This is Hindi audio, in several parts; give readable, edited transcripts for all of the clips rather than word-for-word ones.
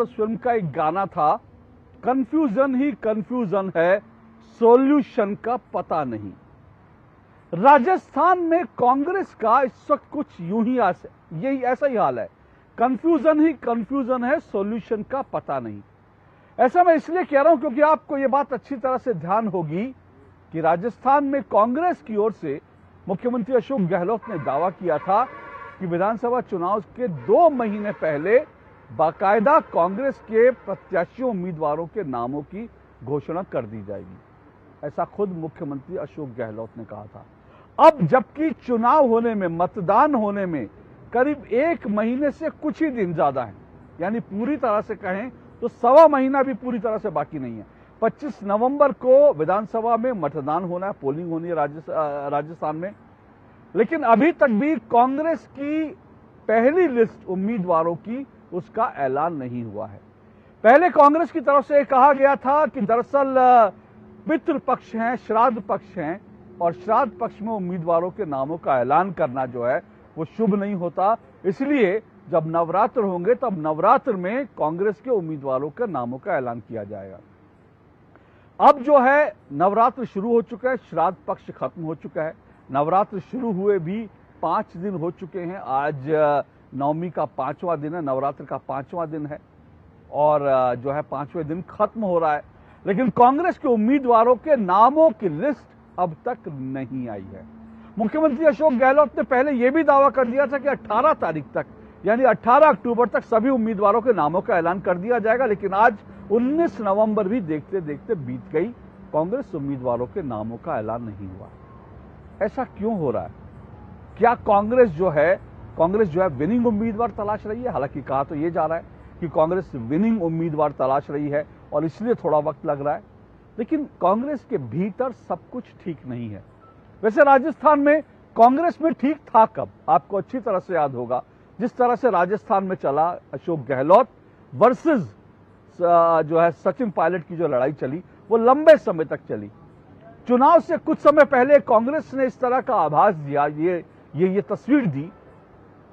उस फिल्म का एक गाना था, कंफ्यूजन ही कंफ्यूजन है, सॉल्यूशन का पता नहीं। राजस्थान में कांग्रेस का इस वक्त कुछ यूं ही यही ऐसा ही हाल है। कंफ्यूजन ही कंफ्यूजन है, सॉल्यूशन का पता नहीं। ऐसा मैं इसलिए कह रहा हूं क्योंकि आपको यह बात अच्छी तरह से ध्यान होगी कि राजस्थान में कांग्रेस की ओर से मुख्यमंत्री अशोक गहलोत ने दावा किया था कि विधानसभा चुनाव के 2 महीने पहले बाकायदा कांग्रेस के प्रत्याशियों उम्मीदवारों के नामों की घोषणा कर दी जाएगी। ऐसा खुद मुख्यमंत्री अशोक गहलोत ने कहा था। अब जबकि चुनाव होने में, मतदान होने में करीब 1 महीने से कुछ ही दिन ज्यादा है, यानी पूरी तरह से कहें तो 1.25 महीना भी पूरी तरह से बाकी नहीं है। 25 नवंबर को विधानसभा में मतदान होना है, पोलिंग होनी है राजस्थान में। लेकिन अभी तक भी कांग्रेस की पहली लिस्ट उम्मीदवारों की उसका ऐलान नहीं हुआ है। पहले कांग्रेस की तरफ से कहा गया था कि दरअसल पितृ पक्ष हैं, श्राद्ध पक्ष हैं, और श्राद्ध पक्ष में उम्मीदवारों के नामों का ऐलान करना जो है वो शुभ नहीं होता। इसलिए जब नवरात्र होंगे तब नवरात्र में कांग्रेस के उम्मीदवारों के नामों का ऐलान किया जाएगा। अब जो है नवरात्र शुरू हो चुका है, श्राद्ध पक्ष खत्म हो चुका है। नवरात्र शुरू हुए भी 5 दिन हो चुके हैं। आज नवमी का 5वां दिन है, नवरात्र का 5वां दिन है, और जो है 5वें दिन खत्म हो रहा है। लेकिन कांग्रेस के उम्मीदवारों के नामों की लिस्ट अब तक नहीं आई है। मुख्यमंत्री अशोक गहलोत ने पहले यह भी दावा कर दिया था कि 18 तारीख तक, यानी 18 अक्टूबर तक सभी उम्मीदवारों के नामों का ऐलान कर दिया जाएगा। लेकिन आज 19 नवंबर भी देखते देखते बीत गई, कांग्रेस उम्मीदवारों के नामों का ऐलान नहीं हुआ। ऐसा क्यों हो रहा है? क्या कांग्रेस जो है विनिंग उम्मीदवार तलाश रही है? हालांकि कहा तो यह जा रहा है कि कांग्रेस विनिंग उम्मीदवार तलाश रही है और इसलिए थोड़ा वक्त लग रहा है। लेकिन कांग्रेस के भीतर सब कुछ ठीक नहीं है। वैसे राजस्थान में कांग्रेस में ठीक था कब? आपको अच्छी तरह से याद होगा, जिस तरह से राजस्थान में चला अशोक गहलोत वर्सेस जो है सचिन पायलट की जो लड़ाई चली, वो लंबे समय तक चली। चुनाव से कुछ समय पहले कांग्रेस ने इस तरह का आभास दिया, ये तस्वीर दी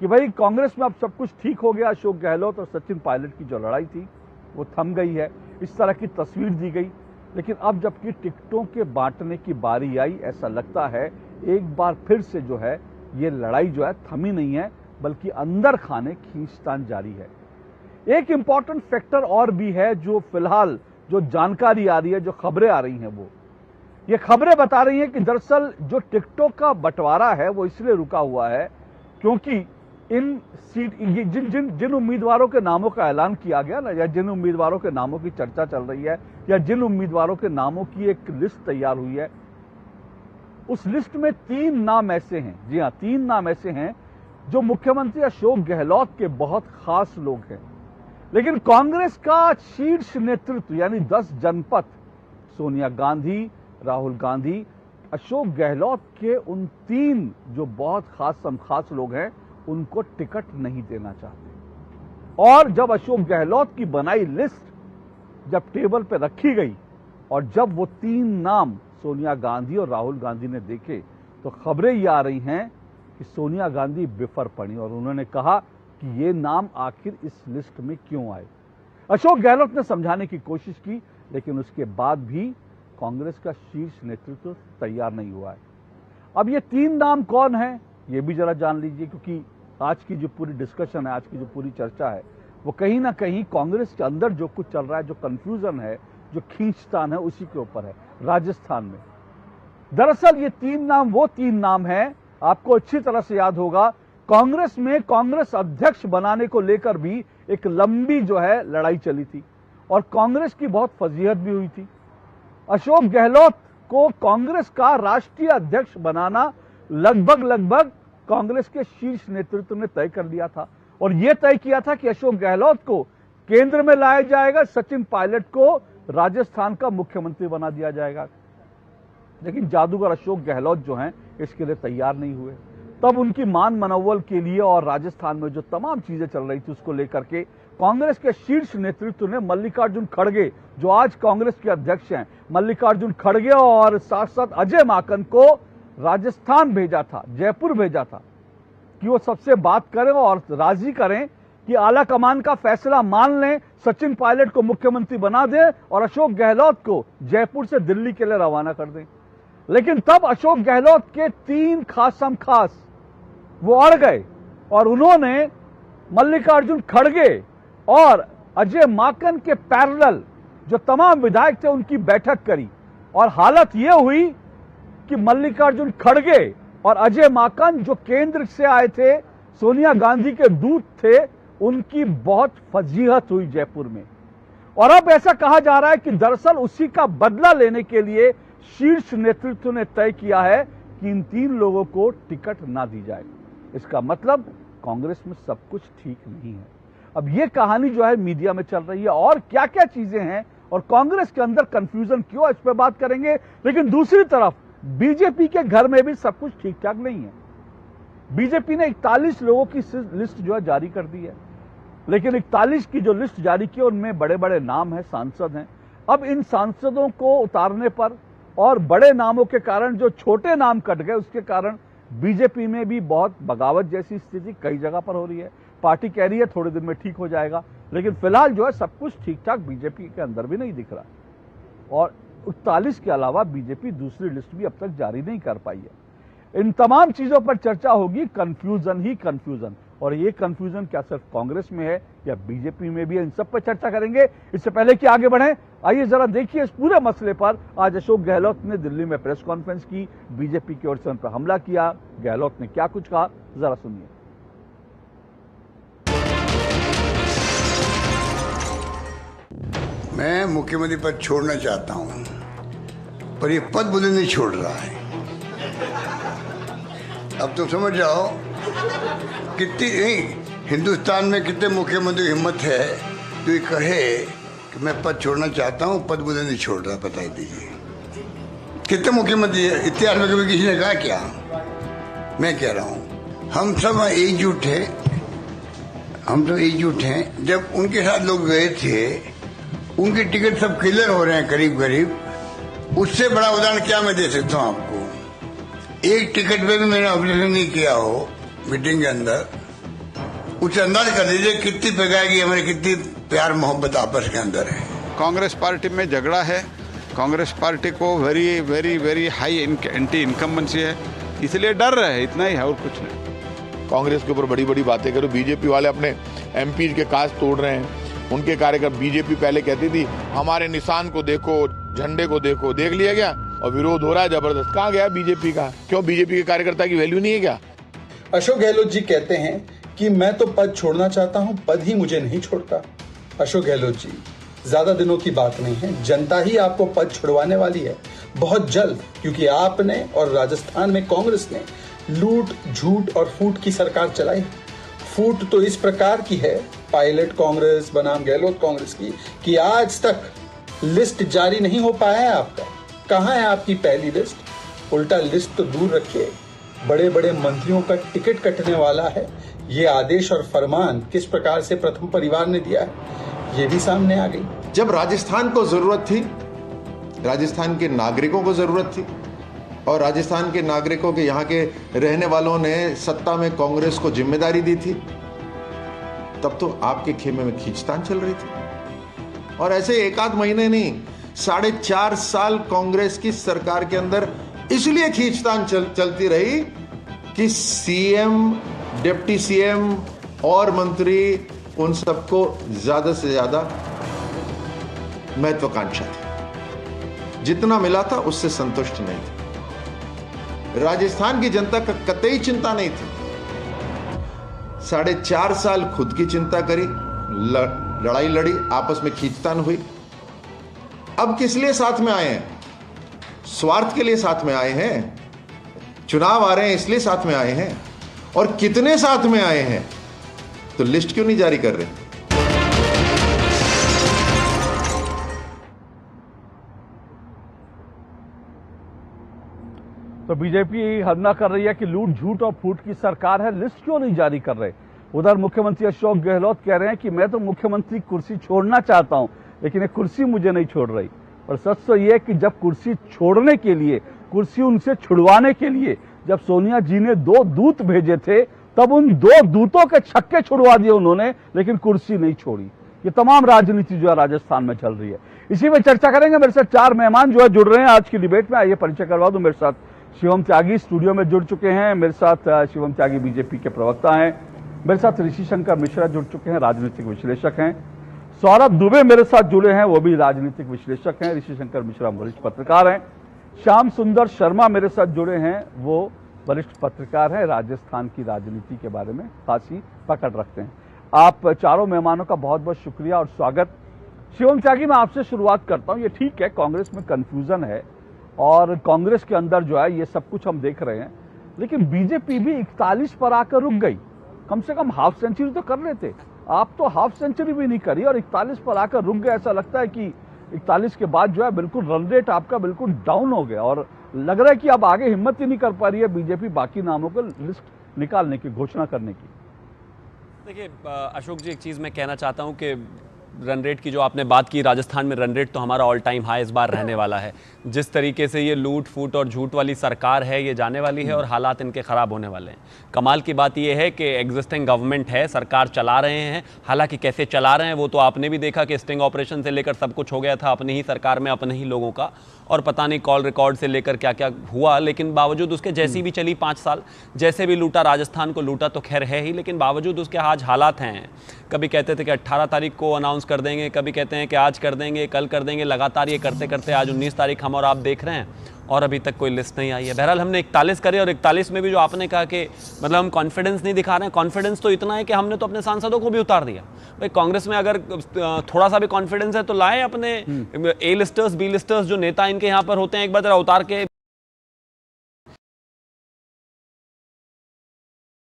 कि भाई कांग्रेस में अब सब कुछ ठीक हो गया, अशोक गहलोत और सचिन पायलट की जो लड़ाई थी वो थम गई है, इस तरह की तस्वीर दी गई। लेकिन अब जबकि टिकटों के बांटने की बारी आई, ऐसा लगता है एक बार फिर से जो है ये लड़ाई जो है थमी नहीं है, बल्कि अंदर खाने खींचतान जारी है। एक इंपॉर्टेंट फैक्टर और भी है जो फिलहाल जो जानकारी आ रही है, जो खबरें आ रही हैं, ये खबरें बता रही हैं कि दरअसल जो टिकटों का बंटवारा है वो इसलिए रुका हुआ है क्योंकि जिन उम्मीदवारों के नामों का ऐलान किया गया ना, या जिन उम्मीदवारों के नामों की चर्चा चल रही है, या जिन उम्मीदवारों के नामों की एक लिस्ट तैयार हुई है, उस लिस्ट में 3 नाम ऐसे हैं, जी हां 3 नाम ऐसे हैं जो मुख्यमंत्री अशोक गहलोत के बहुत खास लोग हैं। लेकिन कांग्रेस का शीर्ष नेतृत्व यानी 10 जनपद, सोनिया गांधी, राहुल गांधी, अशोक गहलोत के उन 3 जो बहुत खास लोग हैं उनको टिकट नहीं देना चाहते। और जब अशोक गहलोत की बनाई लिस्ट जब टेबल पे रखी गई और जब वो 3 नाम सोनिया गांधी और राहुल गांधी ने देखे, तो खबरें ये आ रही हैं कि सोनिया गांधी बिफर पड़ी और उन्होंने कहा कि ये नाम आखिर इस लिस्ट में क्यों आए। अशोक गहलोत ने समझाने की कोशिश की, लेकिन उसके बाद भी कांग्रेस का शीर्ष नेतृत्व तैयार नहीं हुआ है। अब ये 3 नाम कौन है ये भी जरा जान लीजिए, क्योंकि आज की जो पूरी डिस्कशन है, आज की जो पूरी चर्चा है, वो कहीं ना कहीं कांग्रेस के अंदर जो कुछ चल रहा है, जो कंफ्यूजन है, जो खींचतान है, उसी के ऊपर है राजस्थान में। दरअसल ये 3 नाम वो 3 नाम हैं, आपको अच्छी तरह से याद होगा, कांग्रेस में कांग्रेस अध्यक्ष बनाने को लेकर भी एक लंबी जो है लड़ाई चली थी और कांग्रेस की बहुत फजीहत भी हुई थी। अशोक गहलोत को कांग्रेस का राष्ट्रीय अध्यक्ष बनाना लगभग कांग्रेस के शीर्ष नेतृत्व ने तय कर लिया था, और यह तय किया था कि अशोक गहलोत को केंद्र में लाया जाएगा, सचिन पायलट को राजस्थान का मुख्यमंत्री बना दिया जाएगा। लेकिन जादूगर अशोक गहलोत जो हैं इसके लिए तैयार नहीं हुए। तब उनकी मान मनोबल के लिए और राजस्थान में जो तमाम चीजें चल रही थी उसको लेकर के कांग्रेस के शीर्ष नेतृत्व ने मल्लिकार्जुन खड़गे, जो आज कांग्रेस के अध्यक्ष हैं, मल्लिकार्जुन खड़गे और साथ साथ अजय माकन को राजस्थान भेजा था, जयपुर भेजा था कि वो सबसे बात करें और राजी करें कि आला कमान का फैसला मान लें, सचिन पायलट को मुख्यमंत्री बना दें और अशोक गहलोत को जयपुर से दिल्ली के लिए रवाना कर दें। लेकिन तब अशोक गहलोत के 3 खासम खास वो अड़ गए और उन्होंने मल्लिकार्जुन खड़गे और अजय माकन के पैरेलल जो तमाम विधायक थे उनकी बैठक करी और हालत यह हुई कि मल्लिकार्जुन खड़गे और अजय माकन जो केंद्र से आए थे, सोनिया गांधी के दूत थे, उनकी बहुत फजीहत हुई जयपुर में। और अब ऐसा कहा जा रहा है कि दरअसल उसी का बदला लेने के लिए शीर्ष नेतृत्व ने तय किया है कि इन 3 लोगों को टिकट ना दी जाए। इसका मतलब कांग्रेस में सब कुछ ठीक नहीं है। अब यह कहानी जो है मीडिया में चल रही है और क्या क्या चीजें हैं और कांग्रेस के अंदर कंफ्यूजन क्यों, इस पर बात करेंगे। लेकिन दूसरी तरफ बीजेपी के घर में भी सब कुछ ठीक ठाक नहीं है। बीजेपी ने 41 लोगों की लिस्ट जो है जारी कर दी है, लेकिन 41 की जो लिस्ट जारी की उनमें बड़े बड़े नाम हैं, सांसद हैं। अब इन सांसदों को उतारने पर और बड़े नामों के कारण जो छोटे नाम कट गए, उसके कारण बीजेपी में भी बहुत बगावत जैसी स्थिति कई जगह पर हो रही है। पार्टी कह रही है थोड़े दिन में ठीक हो जाएगा, लेकिन फिलहाल जो है सब कुछ ठीक ठाक बीजेपी के अंदर भी नहीं दिख रहा। और 41 के अलावा बीजेपी दूसरी लिस्ट भी अब तक जारी नहीं कर पाई है। इन तमाम चीजों पर चर्चा होगी, कंफ्यूजन ही कंफ्यूजन। और ये कंफ्यूजन क्या सिर्फ कांग्रेस में है या बीजेपी में भी है, इन सब पर चर्चा करेंगे। इससे पहले कि आगे बढ़ें, आइए जरा देखिए इस पूरे मसले पर। आज अशोक गहलोत ने दिल्ली में प्रेस कॉन्फ्रेंस की, बीजेपी की ओर से उन पर हमला किया। गहलोत ने क्या कुछ कहा, जरा सुनिए। मैं मुख्यमंत्री पद छोड़ना चाहता हूं, पर ये पद मुझे नहीं छोड़ रहा है। अब तो समझ जाओ कितनी हिंदुस्तान में कितने मुख्यमंत्री की हिम्मत है तो ये कहे कि मैं पद छोड़ना चाहता हूं, पद मुझे नहीं छोड़ रहा। बताइए दीजिए कितने मुख्यमंत्री है इतिहास में, कभी किसी ने कहा क्या? मैं कह रहा हूं हम सब एकजुट है, हम सब एकजुट हैं। जब उनके साथ लोग गए थे, उनके टिकट सब क्लियर हो रहे हैं करीब करीब। उससे बड़ा उदाहरण क्या मैं दे सकता हूं आपको? एक टिकट पे भी मैंने ऑब्जर्वेशन नहीं किया हो मीटिंग के अंदर, उसे अंदाज कर दीजिए कितनी पेगाएगी हमारी, कितनी प्यार मोहब्बत आपस के अंदर है। कांग्रेस पार्टी में झगड़ा है। कांग्रेस पार्टी को very very very high anti incumbency है, इसलिए डर रहे हैं, इतना ही है और कुछ नहीं। कांग्रेस के ऊपर बड़ी बड़ी बातें करो। बीजेपी वाले अपने एमपी के काज तोड़ रहे हैं। उनके कार्यकर्ता, बीजेपी पहले कहती थी हमारे निशान को देखो, झंडे को देखो, देख लिया गया और विरोध हो रहा है जबरदस्त। कहाँ गया बीजेपी का? क्यों बीजेपी के कार्यकर्ता की वैल्यू नहीं है क्या? अशोक गहलोत जी कहते हैं कि मैं तो पद छोड़ना चाहता हूं, पद ही मुझे नहीं छोड़ता। अशोक गहलोत जी, ज्यादा दिनों की बात नहीं है, जनता ही आपको पद छुड़वाने वाली है बहुत जल्द, क्योंकि आपने और राजस्थान में कांग्रेस ने लूट, झूठ और फूट की सरकार चलाई। फूट तो इस प्रकार की है, पायलट कांग्रेस बनाम गहलोत कांग्रेस की, कि आज तक लिस्ट जारी नहीं हो पाया है आपका। कहाँ है आपकी पहली लिस्ट? उल्टा लिस्ट तो दूर रखिए, बड़े बड़े मंत्रियों का टिकट कटने वाला है। ये आदेश और फरमान किस प्रकार से प्रथम परिवार ने दिया है, ये भी सामने आ गई। जब राजस्थान को जरूरत थी, राजस्थान के नागरिकों को जरूरत थी, और राजस्थान के नागरिकों के, यहाँ के रहने वालों ने सत्ता में कांग्रेस को जिम्मेदारी दी थी, तब तो आपके खेमे में खींचतान चल रही थी। और ऐसे एक आध महीने नहीं, 4.5 साल कांग्रेस की सरकार के अंदर इसलिए खींचतान चलती रही कि सीएम, डिप्टी सीएम और मंत्री, उन सबको ज्यादा से ज्यादा महत्वाकांक्षा थी। जितना मिला था उससे संतुष्ट नहीं थे। राजस्थान की जनता का कतई चिंता नहीं थी। 4.5 साल खुद की चिंता करी, लड़ाई लड़ी, आपस में खींचतान हुई। अब किस लिए साथ में आए हैं? स्वार्थ के लिए साथ में आए हैं। चुनाव आ रहे हैं इसलिए साथ में आए हैं। और कितने साथ में आए हैं? तो लिस्ट क्यों नहीं जारी कर रहे? तो बीजेपी हल्ला कर रही है कि लूट, झूठ और फूट की सरकार है, लिस्ट क्यों नहीं जारी कर रहे? उधर मुख्यमंत्री अशोक गहलोत कह रहे हैं कि मैं तो मुख्यमंत्री कुर्सी छोड़ना चाहता हूं, लेकिन ये कुर्सी मुझे नहीं छोड़ रही। और सच तो यह है कि जब कुर्सी छोड़ने के लिए, कुर्सी उनसे छुड़वाने के लिए जब सोनिया जी ने 2 दूत भेजे थे, तब उन दो दूतों के छक्के छुड़वा दिए उन्होंने, लेकिन कुर्सी नहीं छोड़ी। ये तमाम राजनीति जो है राजस्थान में चल रही है। इसी में चर्चा करेंगे। मेरे साथ 4 मेहमान जो है जुड़ रहे हैं आज की डिबेट में। आइए परिचय करवा दूं। मेरे साथ शिवम त्यागी स्टूडियो में जुड़ चुके हैं। मेरे साथ शिवम त्यागी बीजेपी के प्रवक्ता हैं। मेरे साथ ऋषि शंकर मिश्रा जुड़ चुके हैं, राजनीतिक विश्लेषक हैं। सौरभ दुबे मेरे साथ जुड़े हैं, वो भी राजनीतिक विश्लेषक हैं। ऋषि शंकर मिश्रा वरिष्ठ पत्रकार हैं। श्याम सुंदर शर्मा मेरे साथ जुड़े हैं, वो वरिष्ठ पत्रकार हैं, राजस्थान की राजनीति के बारे में खासी पकड़ रखते हैं। आप चारों मेहमानों का बहुत बहुत शुक्रिया और स्वागत। शिवम त्यागी, मैं आपसे शुरुआत करता हूं। ये ठीक है, कांग्रेस में कंफ्यूजन है और कांग्रेस के अंदर जो है ये सब कुछ हम देख रहे हैं, लेकिन बीजेपी भी 41 पर आकर रुक गई। कम से कम हाफ सेंचुरी तो कर लेते। आप तो हाफ सेंचुरी भी नहीं करी और 41 पर आकर रुक गए। ऐसा लगता है कि 41 के बाद जो है बिल्कुल रन रेट आपका बिल्कुल डाउन हो गया और लग रहा है कि अब आगे हिम्मत ही नहीं कर पा रही है बीजेपी बाकी नामों को लिस्ट निकालने की, घोषणा करने की। देखिए अशोक जी, एक चीज़ मैं कहना चाहता हूं कि रन रेट की जो आपने बात की, राजस्थान में रन रेट तो हमारा ऑल टाइम हाई इस बार रहने वाला है। जिस तरीके से ये लूट फूट और झूठ वाली सरकार है, ये जाने वाली है और हालात इनके ख़राब होने वाले हैं। कमाल की बात ये है कि एग्जिस्टिंग गवर्नमेंट है, सरकार चला रहे हैं। हालांकि कैसे चला रहे हैं वो तो आपने भी देखा कि स्टिंग ऑपरेशन से लेकर सब कुछ हो गया था अपनी ही सरकार में, अपने ही लोगों का, और पता नहीं कॉल रिकॉर्ड से लेकर क्या क्या हुआ। लेकिन बावजूद उसके जैसी भी चली 5 साल, जैसे भी लूटा राजस्थान को, लूटा तो खैर है ही, लेकिन बावजूद उसके आज हालात हैं। कभी कहते थे कि 18 तारीख को अनाउंस कर देंगे, कभी कहते हैं कि आज कर देंगे, कल कर देंगे। लगातार ये करते करते आज 19 तारीख हम और आप देख रहे हैं और अभी तक कोई लिस्ट नहीं आई है। बहरहाल हमने 41 करे और 41 में भी जो आपने कहा कि मतलब हम कॉन्फिडेंस नहीं दिखा रहे हैं, कॉन्फिडेंस तो इतना है कि हमने तो अपने सांसदों को भी उतार दिया। भाई कांग्रेस में अगर थोड़ा सा भी कॉन्फिडेंस है तो लाएं अपने ए लिस्टर्स, बी लिस्टर्स, जो नेता इनके यहाँ पर होते हैं, एक बार जरा उतार के।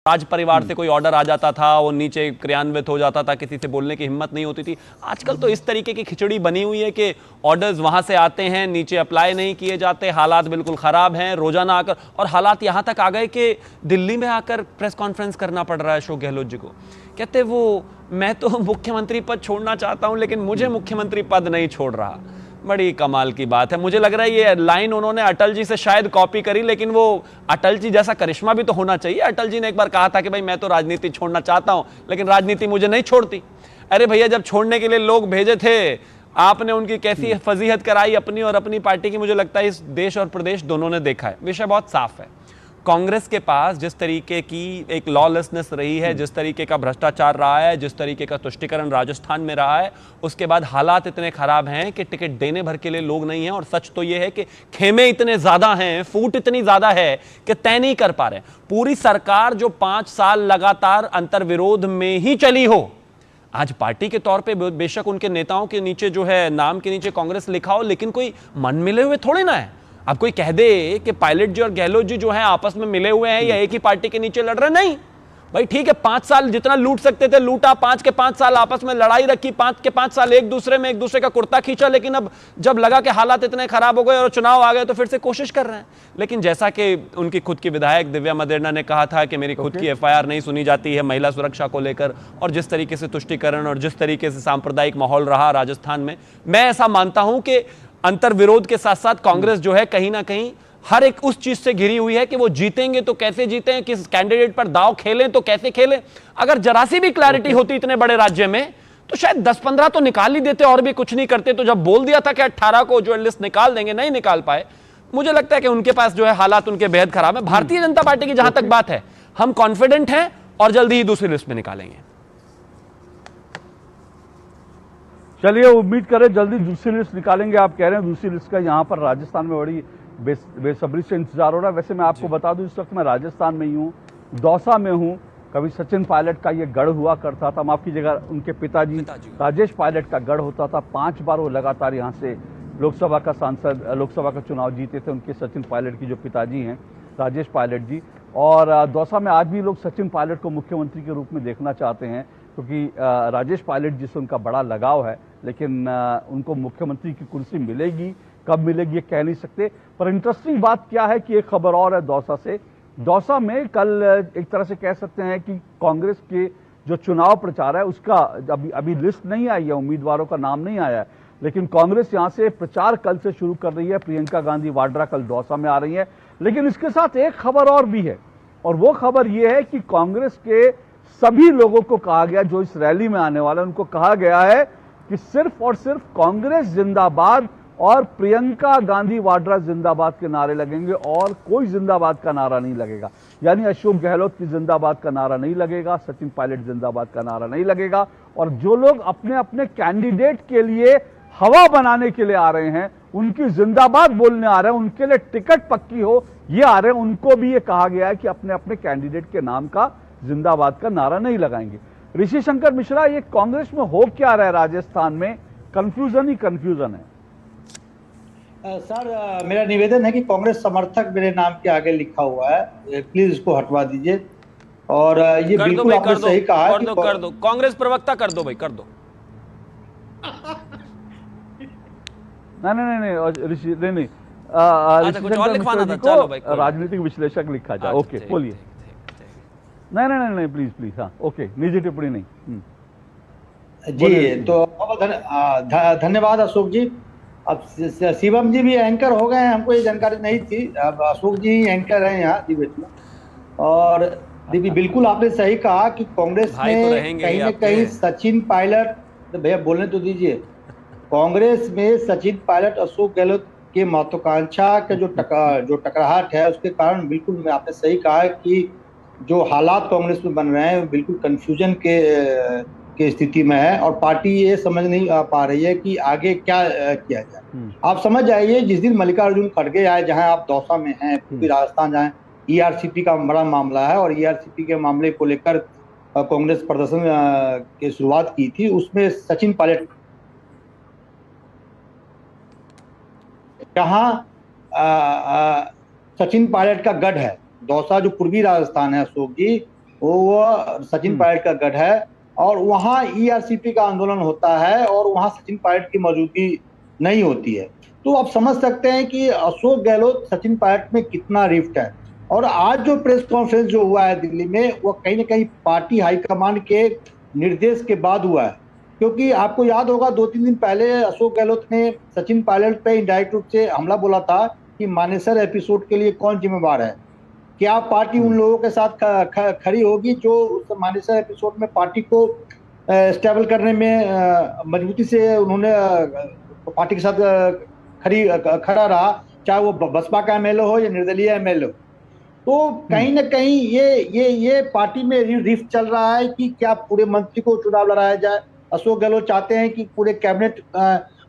राज परिवार से कोई ऑर्डर आ जाता था, वो नीचे क्रियान्वित हो जाता था, किसी से बोलने की हिम्मत नहीं होती थी। आजकल तो इस तरीके की खिचड़ी बनी हुई है कि ऑर्डर्स वहां से आते हैं, नीचे अप्लाई नहीं किए जाते, हालात बिल्कुल ख़राब हैं। रोजाना आकर, और हालात यहाँ तक आ गए कि दिल्ली में आकर प्रेस कॉन्फ्रेंस करना पड़ रहा है अशोक गहलोत जी को। कहते वो मैं तो मुख्यमंत्री पद छोड़ना चाहता हूँ लेकिन मुझे मुख्यमंत्री पद नहीं छोड़ रहा। बड़ी कमाल की बात है। मुझे लग रहा है ये लाइन उन्होंने अटल जी से शायद कॉपी करी, लेकिन वो अटल जी जैसा करिश्मा भी तो होना चाहिए। अटल जी ने एक बार कहा था कि भाई मैं तो राजनीति छोड़ना चाहता हूं लेकिन राजनीति मुझे नहीं छोड़ती। अरे भैया, जब छोड़ने के लिए लोग भेजे थे, आपने उनकी कैसी फजीहत कराई अपनी और अपनी पार्टी की, मुझे लगता है इस देश और प्रदेश दोनों ने देखा है। विषय बहुत साफ है। कांग्रेस के पास जिस तरीके की एक लॉलेसनेस रही है, जिस तरीके का भ्रष्टाचार रहा है, जिस तरीके का तुष्टीकरण राजस्थान में रहा है, उसके बाद हालात इतने खराब हैं कि टिकट देने भर के लिए लोग नहीं हैं। और सच तो यह है कि खेमे इतने ज्यादा हैं, फूट इतनी ज्यादा है कि तय नहीं कर पा रहे। पूरी सरकार जो 5 साल लगातार अंतर्विरोध में ही चली हो, आज पार्टी के तौर पे बेशक उनके नेताओं के नीचे जो है, नाम के नीचे कांग्रेस लिखा हो, लेकिन कोई मन मिले हुए थोड़े ना है। अब कोई कह दे कि पायलट जी और गहलोत जी जो है आपस में मिले हुए हैं या एक ही पार्टी के नीचे लड़ रहे, नहीं भाई। ठीक है, 5 साल जितना लूट सकते थे लूटा, 5 के 5 साल आपस में लड़ाई रखी, 5 के 5 साल एक दूसरे का कुर्ता खींचा, लेकिन अब जब लगा कि हालात इतने खराब हो गए और चुनाव आ गए तो फिर से कोशिश कर रहे हैं। लेकिन जैसा कि उनकी खुद की विधायक दिव्या मदेरणा ने कहा था कि मेरी खुद की FIR नहीं सुनी जाती है महिला सुरक्षा को लेकर, और जिस तरीके से तुष्टीकरण और जिस तरीके से सांप्रदायिक माहौल रहा राजस्थान में, मैं ऐसा मानता हूं कि अंतर्विरोध के साथ साथ कांग्रेस जो है कहीं ना कहीं हर एक उस चीज से घिरी हुई है कि वो जीतेंगे तो कैसे जीतें, किस कैंडिडेट पर दाव खेलें तो कैसे खेलें। अगर जरा सी भी क्लैरिटी होती इतने बड़े राज्य में तो शायद 10-15 तो निकाल ही देते और भी कुछ नहीं करते। तो जब बोल दिया था कि 18 को जो लिस्ट निकाल देंगे, नहीं निकाल पाए। मुझे लगता है कि उनके पास जो है हालात उनके बेहद खराब है। भारतीय जनता पार्टी की जहां तक बात है, हम कॉन्फिडेंट हैं और जल्दी ही दूसरी लिस्ट में निकालेंगे। चलिए, उम्मीद करें जल्दी दूसरी लिस्ट निकालेंगे। आप कह रहे हैं दूसरी लिस्ट का यहाँ पर राजस्थान में बड़ी बेसब्री से इंतजार हो रहा है। वैसे मैं आपको बता दूं, इस वक्त मैं राजस्थान में ही हूँ, दौसा में हूँ। कभी सचिन पायलट का ये गढ़ हुआ करता था, माफ कीजिएगा, उनके पिताजी राजेश पायलट का गढ़ होता था। 5 बार वो लगातार यहाँ से लोकसभा का सांसद, लोकसभा का चुनाव जीते थे। उनके सचिन पायलट की जो पिताजी हैं राजेश पायलट जी, और दौसा में आज भी लोग सचिन पायलट को मुख्यमंत्री के रूप में देखना चाहते हैं, क्योंकि राजेश पायलट जी से उनका बड़ा लगाव है। लेकिन उनको मुख्यमंत्री की कुर्सी मिलेगी, कब मिलेगी ये कह नहीं सकते। पर इंटरेस्टिंग बात क्या है कि एक खबर और है दौसा से। दौसा में कल एक तरह से कह सकते हैं कि कांग्रेस के जो चुनाव प्रचार है उसका अभी लिस्ट नहीं आई है, उम्मीदवारों का नाम नहीं आया है, लेकिन कांग्रेस यहां से प्रचार कल से शुरू कर रही है। प्रियंका गांधी वाड्रा कल दौसा में आ रही है। लेकिन इसके साथ एक खबर और भी है और वो खबर यह है कि कांग्रेस के सभी लोगों को कहा गया, जो इस रैली में आने वाले, उनको कहा गया है कि सिर्फ और सिर्फ कांग्रेस जिंदाबाद और प्रियंका गांधी वाड्रा जिंदाबाद के नारे लगेंगे और कोई जिंदाबाद का नारा नहीं लगेगा। यानी अशोक गहलोत की जिंदाबाद का नारा नहीं लगेगा, सचिन पायलट जिंदाबाद का नारा नहीं लगेगा। और जो लोग अपने अपने कैंडिडेट के लिए हवा बनाने के लिए आ रहे हैं, उनकी जिंदाबाद बोलने आ रहे हैं, उनके लिए टिकट पक्की हो ये आ रहे हैं, उनको भी ये कहा गया है कि अपने अपने कैंडिडेट के नाम का जिंदाबाद का नारा नहीं लगाएंगे। ऋषि शंकर मिश्रा, ये कांग्रेस में हो क्या रहा है राजस्थान में? कंफ्यूजन ही कंफ्यूजन है। सर, मेरा निवेदन है कि कांग्रेस समर्थक मेरे नाम के आगे लिखा हुआ है, प्लीज इसको हटवा दीजिए। और ये बिल्कुल आपने सही कहा है कि कर दो, कांग्रेस प्रवक्ता कर दो भाई, कर दो। नहीं ऋषि, नहीं कुछ और लिखवाना था, चलो भाई, राजनीतिक विश्लेषक लिखा जाए। ओके, बोलिए। नहीं प्लीज, हाँ, ओके, निजी टिप्पणी नहीं। जी, तो धन्यवाद अशोक जी। अब शिवम जी भी एंकर हो गए हैं, हमको ये जानकारी नहीं थी। अब अशोक जी एंकर हैं यहाँ डिबेट में। और दीदी, बिल्कुल आपने सही कहा कि कांग्रेस में कहीं न कहीं सचिन पायलट, भैया बोलने तो दीजिए, कांग्रेस में सचिन पायलट, अशोक गहलोत के महत्वाकांक्षा के जो टकराहट है, उसके कारण बिल्कुल आपने सही कहा कि जो हालात कांग्रेस में बन रहे हैं बिल्कुल कंफ्यूजन के स्थिति में है। और पार्टी ये समझ नहीं पा रही है कि आगे क्या किया जाए। आप समझ जाइए, जिस दिन मल्लिकार्जुन खड़गे आए, जहां आप दौसा में हैं, पूर्वी राजस्थान जाए, ईआरसीपी का बड़ा मामला है और ईआरसीपी के मामले को लेकर कांग्रेस प्रदर्शन की शुरुआत की थी। उसमें सचिन पायलट, जहां सचिन पायलट का गढ़ है, दौसा जो पूर्वी राजस्थान है अशोक जी, वो सचिन पायलट का गढ़ है। और वहाँ ईआरसीपी का आंदोलन होता है और वहाँ सचिन पायलट की मौजूदगी नहीं होती है। तो आप समझ सकते हैं कि अशोक गहलोत सचिन पायलट में कितना रिफ्ट है। और आज जो प्रेस कॉन्फ्रेंस जो हुआ है दिल्ली में, वो कहीं ना कहीं पार्टी हाईकमान के निर्देश के बाद हुआ है। क्योंकि आपको याद होगा, 2-3 दिन पहले अशोक गहलोत ने सचिन पायलट पे इंडायरेक्ट रूप से हमला बोला था कि मानेसर एपिसोड के लिए कौन जिम्मेवार है। क्या पार्टी उन लोगों के साथ खड़ी होगी जो उस मानेसर एपिसोड में पार्टी को स्टेबल करने में मजबूती से उन्होंने पार्टी के साथ खड़ा रहा, चाहे वो बसपा का एमएलए हो या निर्दलीय एमएलए हो। तो कहीं ना कहीं ये पार्टी में रिफ्ट चल रहा है कि क्या पूरे मंत्री को चुनाव लड़ाया जाए। अशोक गहलोत चाहते हैं कि पूरे कैबिनेट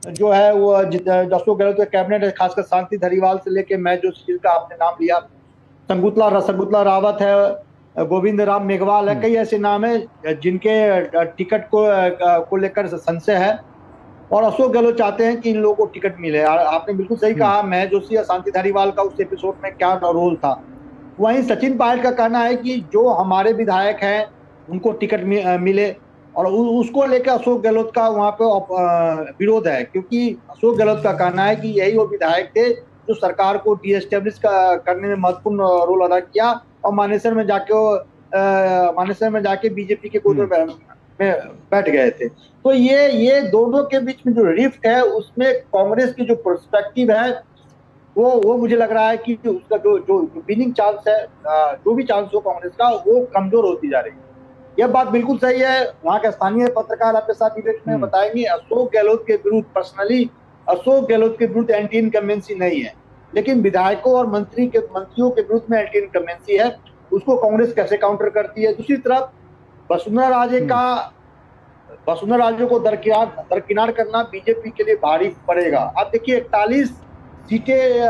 जो है वो, अशोक गहलोत का कैबिनेट है, खासकर शांति धारीवाल से लेके मैं जो जिनका आपने नाम लिया, संगुतला रावत है, गोविंद राम मेघवाल है, कई ऐसे नाम है जिनके टिकट को लेकर संशय है। और अशोक गहलोत चाहते हैं कि इन लोगों को टिकट मिले। आपने बिल्कुल सही कहा, मैं जोशी या शांति धारीवाल का उस एपिसोड में क्या रोल था। वहीं सचिन पायलट का कहना है कि जो हमारे विधायक हैं उनको टिकट मिले, और उसको लेकर अशोक गहलोत का वहाँ पे विरोध है। क्योंकि अशोक गहलोत का कहना है कि यही वो विधायक थे जो सरकार को डीएस्टेब्लिश करने में महत्वपूर्ण रोल अदा किया और मानेसर में जाके बीजेपी के गोद में बैठ गए थे। तो ये दोनों के बीच में जो रिफ्ट है, उसमें कांग्रेस की जो पर्सपेक्टिव है वो मुझे लग रहा है कि उसका जो विनिंग चांस है, जो भी चांस हो कांग्रेस का, वो कमजोर होती जा रही है। यह बात बिल्कुल सही है। वहाँ के स्थानीय पत्रकार आपके साथ डिबेट में बताएंगे, अशोक गहलोत के विरुद्ध पर्सनली अशोक गहलोत के विरुद्ध एंटी इनकम्बेंसी नहीं है, लेकिन विधायकों और मंत्रियों के विरुद्ध में एंटी इनकम्बेंसी है। उसको कांग्रेस कैसे काउंटर करती है। दूसरी तरफ वसुंधरा राजे को दरकिनार करना बीजेपी के लिए भारी पड़ेगा। अब देखिए, 41 सीटें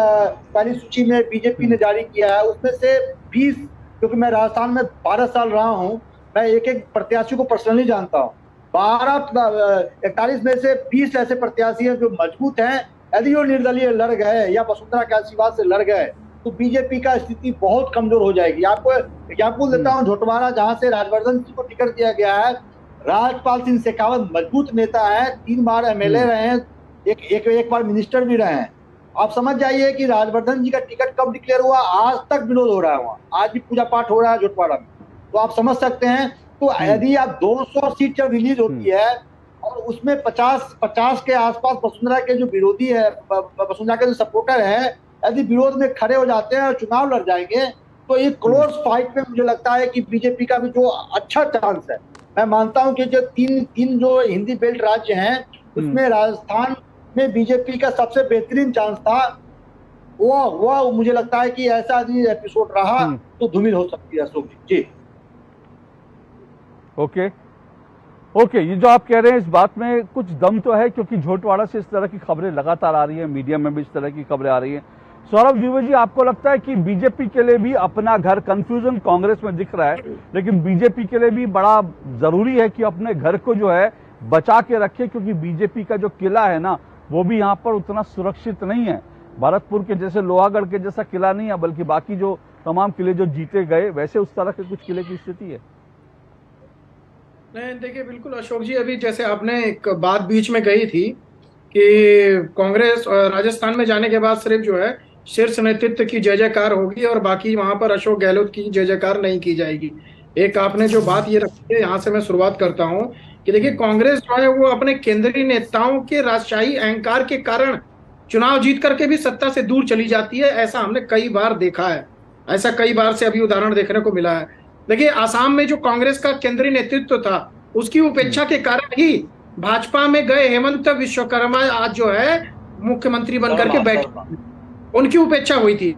पहली सूची में बीजेपी ने जारी किया है, उसमें से 20, क्योंकि मैं राजस्थान में 12 साल रहा हूँ, मैं एक प्रत्याशी को पर्सनली जानता हूँ। 41 में से 20 ऐसे प्रत्याशी हैं जो मजबूत हैं। यदि वो निर्दलीय लड़ गए या वसुंधरा के आशीर्वाद से लड़ गए तो बीजेपी का स्थिति बहुत कमजोर हो जाएगी। आपको एग्जाम्पल देता हूँ, झोटवाड़ा, जहां से राजवर्धन सिंह को टिकट दिया गया है। राजपाल सिंह शेखावत मजबूत नेता है, 3 बार एमएलए रहे हैं, एक बार मिनिस्टर भी रहे हैं। आप समझ जाइए कि राजवर्धन जी का टिकट कब डिक्लेयर हुआ, आज तक विरोध हो रहा है वहाँ, आज भी पूजा पाठ हो रहा है झोटवाड़ा में। तो आप समझ सकते हैं। तो यदि आप 200 सीट जब रिलीज होती है और उसमें 50 के आसपास वसुंधरा के जो विरोधी है, वसुंधरा के जो सपोर्टर है, यदि विरोध में खड़े हो जाते हैं और चुनाव लड़ जाएंगे तो ये क्लोज फाइट में मुझे लगता है कि बीजेपी का भी जो अच्छा चांस है, मैं मानता हूं कि जो तीन जो हिंदी बेल्ट राज्य हैं उसमें राजस्थान में बीजेपी का सबसे बेहतरीन चांस था। वो मुझे लगता है कि ऐसा एपिसोड रहा तो धूमिल हो सकती है अशोक जी। ओके, ये जो आप कह रहे हैं इस बात में कुछ दम तो है, क्योंकि झोटवाड़ा से इस तरह की खबरें लगातार आ रही है, मीडिया में भी इस तरह की खबरें आ रही हैं। सौरभ दुबे जी, आपको लगता है कि बीजेपी के लिए भी अपना घर, कंफ्यूजन कांग्रेस में दिख रहा है, लेकिन बीजेपी के लिए भी बड़ा जरूरी है कि अपने घर को जो है बचा के रखे, क्योंकि बीजेपी का जो किला है ना वो भी यहाँ पर उतना सुरक्षित नहीं है। भरतपुर के जैसे, लोहागढ़ के जैसा किला नहीं है, बल्कि बाकी जो तमाम किले जो जीते गए वैसे उस तरह के कुछ किले की स्थिति है। नहीं, देखिए बिल्कुल अशोक जी, अभी जैसे आपने एक बात बीच में कही थी कि कांग्रेस राजस्थान में जाने के बाद सिर्फ जो है शीर्ष नेतृत्व की जय जयकार होगी और बाकी वहां पर अशोक गहलोत की जय जयकार नहीं की जाएगी। एक आपने जो बात ये रखी है, यहाँ से मैं शुरुआत करता हूँ कि देखिए कांग्रेस जो है वो अपने केंद्रीय नेताओं के राजशाही अहंकार के कारण चुनाव जीत करके भी सत्ता से दूर चली जाती है। ऐसा हमने कई बार देखा है, ऐसा कई बार से अभी उदाहरण देखने को मिला है। देखिए आसाम में जो कांग्रेस का केंद्रीय नेतृत्व था उसकी उपेक्षा के कारण ही भाजपा में गए हेमंत विश्वकर्मा आज जो है मुख्यमंत्री बनकर के बैठे, उनकी उपेक्षा हुई थी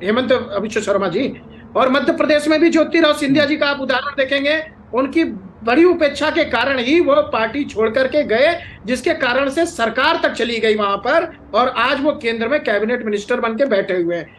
हेमंत विश्व शर्मा जी। और मध्य प्रदेश में भी ज्योतिराव सिंधिया जी का आप उदाहरण देखेंगे, उनकी बड़ी उपेक्षा के कारण ही वो पार्टी छोड़ करके गए, जिसके कारण से सरकार तक चली गई वहां पर, और आज वो केंद्र में कैबिनेट मिनिस्टर बन के बैठे हुए हैं।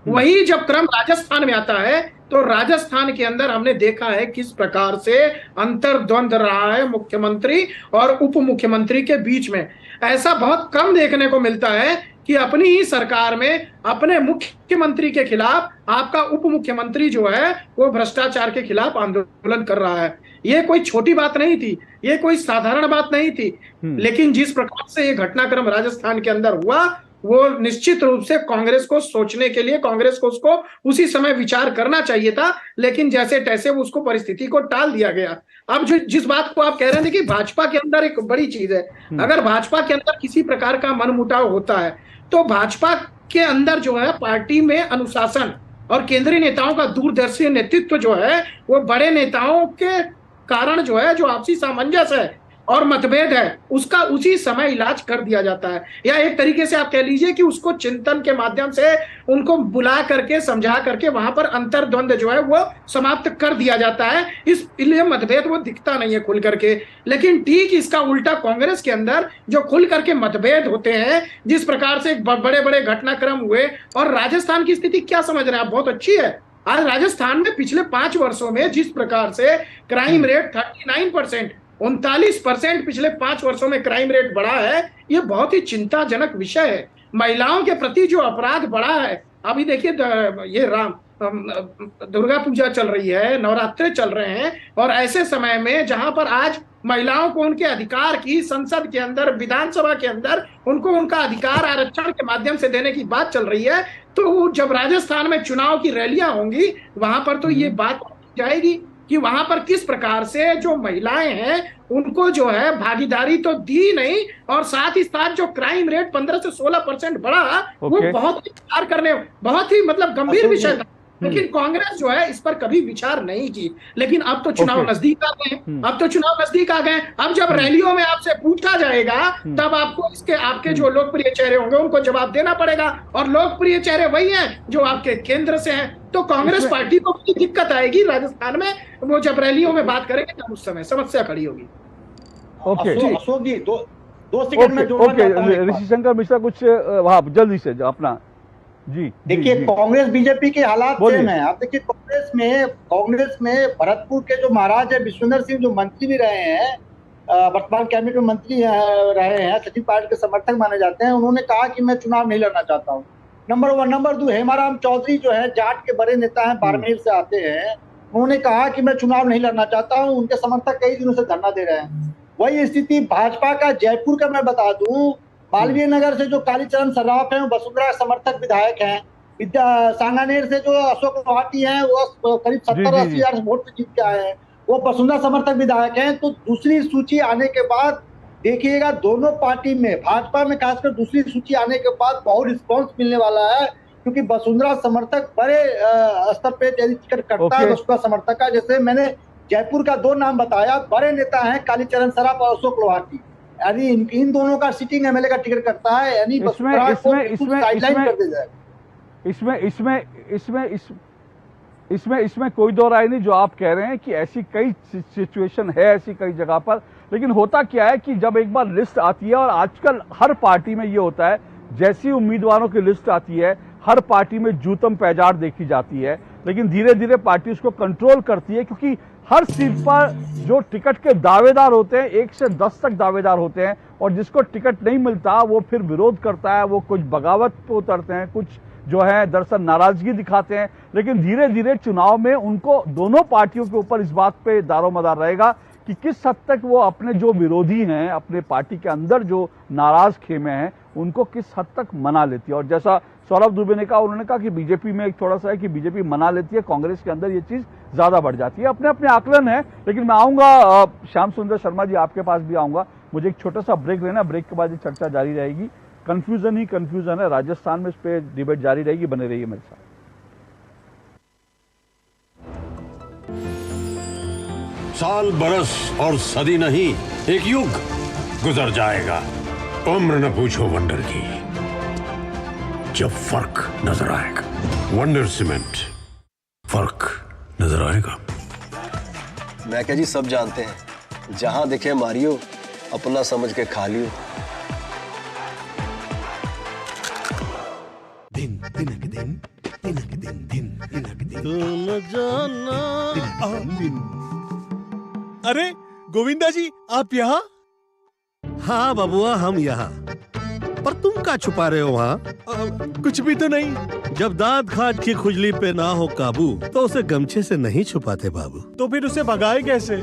वही जब क्रम राजस्थान में आता है तो राजस्थान के अंदर हमने देखा है किस प्रकार से अंतर्द्वंद रहा है मुख्यमंत्री और उप मुख्यमंत्री के बीच में। ऐसा बहुत कम देखने को मिलता है कि अपनी ही सरकार में अपने मुख्यमंत्री के खिलाफ आपका उप मुख्यमंत्री जो है वो भ्रष्टाचार के खिलाफ आंदोलन कर रहा है। ये कोई छोटी बात नहीं थी, ये कोई साधारण बात नहीं थी, लेकिन जिस प्रकार से ये घटनाक्रम राजस्थान के अंदर हुआ वो निश्चित रूप से कांग्रेस को सोचने के लिए, कांग्रेस को उसको उसी समय विचार करना चाहिए था, लेकिन जैसे तैसे उसको परिस्थिति को टाल दिया गया। अब जो जिस बात को आप कह रहे हैं कि भाजपा के अंदर एक बड़ी चीज है, अगर भाजपा के अंदर किसी प्रकार का मनमुटाव होता है तो भाजपा के अंदर जो है पार्टी में अनुशासन और केंद्रीय नेताओं का दूरदर्शी नेतृत्व जो है वो बड़े नेताओं के कारण जो है जो आपसी सामंजस्य है और मतभेद है उसका उसी समय इलाज कर दिया जाता है, या एक तरीके से आप कह लीजिए कि उसको चिंतन के माध्यम से उनको बुला करके समझा करके वहां पर अंतर्द्वंद जो है वो समाप्त कर दिया जाता है। इसलिए मतभेद वो दिखता नहीं है खुल करके। लेकिन ठीक इसका उल्टा कांग्रेस के अंदर जो खुल करके मतभेद होते हैं, जिस प्रकार से बड़े बड़े घटनाक्रम हुए, और राजस्थान की स्थिति क्या समझ रहे हैं आप, बहुत अच्छी है। आज राजस्थान में पिछले 5 वर्षों में जिस प्रकार से क्राइम रेट 39%, 39% पिछले 5 वर्षों में क्राइम रेट बढ़ा है, ये बहुत ही चिंताजनक विषय है। महिलाओं के प्रति जो अपराध बढ़ा है, अभी देखिए ये दुर्गा पूजा चल रही है, नवरात्रे चल रहे हैं, और ऐसे समय में जहां पर आज महिलाओं को उनके अधिकार की संसद के अंदर, विधानसभा के अंदर उनको उनका अधिकार आरक्षण के माध्यम से देने की बात चल रही है, तो जब राजस्थान में चुनाव की रैलियां होंगी वहां पर तो ये बात जाएगी कि वहां पर किस प्रकार से जो महिलाएं हैं उनको जो है भागीदारी तो दी नहीं, और साथ ही साथ जो क्राइम रेट 15 से 16% बढ़ा वो बहुत विचार करने, बहुत ही मतलब गंभीर विषय था। लेकिन कांग्रेस जो है इस पर कभी विचार नहीं की। लेकिन अब तो चुनाव नजदीक आ गए, अब तो चुनाव नजदीक आ गए, अब जब रैलियों में आपसे पूछा जाएगा तब आपको इसके आपके जो लोकप्रिय चेहरे होंगे उनको जवाब देना पड़ेगा, और लोकप्रिय चेहरे वही हैं जो आपके केंद्र से हैं। तो कांग्रेस पार्टी को भी दिक्कत आएगी राजस्थान में, वो जब रैलियों में बात करेंगे तब उस समय समस्या खड़ी होगी। अशोक जी दो सेकंड में ऋषि शंकर मिश्रा कुछ वहां जल्दी से अपना जी देखिए, कांग्रेस बीजेपी के हालात सेम है। आप देखिए कांग्रेस में भरतपुर के जो महाराज है विश्वेंद्र सिंह, जो मंत्री भी रहे हैं, वर्तमान कैबिनेट में मंत्री रहे हैं, सचिन पायलट के समर्थक माने जाते हैं, उन्होंने कहा कि मैं चुनाव नहीं लड़ना चाहता हूँ। नंबर 1। नंबर 2, हेमाराम चौधरी जो है जाट के बड़े नेता हैं, बाड़मेर से आते हैं, उन्होंने कहा कि मैं चुनाव नहीं लड़ना चाहता हूँ। उनके समर्थक कई दिनों से धरना दे रहे हैं। वही स्थिति भाजपा का जयपुर का मैं बता दूं, मालवीय नगर से जो कालीचरण सर्राफ हैं वसुंधरा समर्थक विधायक हैं, सांगानेर से जो अशोक लोहाटी हैं वो करीब 70-80 हजार वोट से जीत के आए हैं, वो वसुंधरा समर्थक विधायक हैं। तो दूसरी सूची आने के बाद देखिएगा दोनों पार्टी में, भाजपा में खासकर दूसरी सूची आने के बाद बहुत रिस्पॉन्स मिलने वाला है। क्योंकि वसुंधरा समर्थक बड़े स्तर पे यदि टिकट कटता है वसुंधरा समर्थक का, जैसे मैंने जयपुर का 2 नाम बताया, बड़े नेता हैं कालीचरण सराफ और अशोक लोहाटी, यानी इन दोनों का सिटिंग एमएलए का टिकट कटता है, यानी वसुंधरा को साइडलाइन कर दिया जाएगा। इसमें कोई दो राय नहीं जो आप कह रहे हैं कि ऐसी कई सिचुएशन है ऐसी कई जगह पर। लेकिन होता क्या है कि जब एक बार लिस्ट आती है, और आजकल हर पार्टी में ये होता है, जैसी उम्मीदवारों की लिस्ट आती है हर पार्टी में जूतम पैजाड़ देखी जाती है, लेकिन धीरे धीरे पार्टी उसको कंट्रोल करती है, क्योंकि हर सीट पर जो टिकट के दावेदार होते हैं 1 से 10 तक दावेदार होते हैं, और जिसको टिकट नहीं मिलता वो फिर विरोध करता है, वो कुछ बगावत पे उतरते हैं, कुछ जो है दरअसल नाराजगी दिखाते हैं। लेकिन धीरे धीरे चुनाव में उनको, दोनों पार्टियों के ऊपर इस बात पे दारोमदार रहेगा कि किस हद तक वो अपने जो विरोधी हैं, अपने पार्टी के अंदर जो नाराज खेमे हैं, उनको किस हद तक मना लेती है। और जैसा सौरभ दुबे ने कहा, उन्होंने कहा कि बीजेपी में एक थोड़ा सा है कि बीजेपी मना लेती है, कांग्रेस के अंदर ये चीज ज्यादा बढ़ जाती है। अपने अपने आकलन है। लेकिन मैं आऊंगा श्याम सुंदर शर्मा जी, आपके पास भी आऊंगा। मुझे एक छोटा सा ब्रेक लेना, ब्रेक के बाद ये चर्चा जारी रहेगी। कंफ्यूजन ही कंफ्यूजन है राजस्थान में, इस पे डिबेट जारी रहेगी, बने रहिए मेरे साथ। साल, बरस और सदी नहीं, एक युग गुजर जाएगा, उम्र न पूछो वंडर की, जब फर्क नजर आएगा। वंडर सीमेंट, फर्क नजर आएगा। मैं क्या जी, सब जानते हैं, जहां दिखे मारियो, अपना समझ के खा लियो। दिन तिनक दिन, तिनक दिन, दिन तिनक दिन, तुम जाना दिन। अरे गोविंदा जी, आप यहाँ? हाँ बबुआ, हम यहाँ। पर तुम क्या छुपा रहे हो वहाँ? कुछ भी तो नहीं। जब दांत खाज की खुजली पे ना हो काबू, तो उसे गमछे से नहीं छुपाते बाबू। तो फिर उसे भगाए कैसे?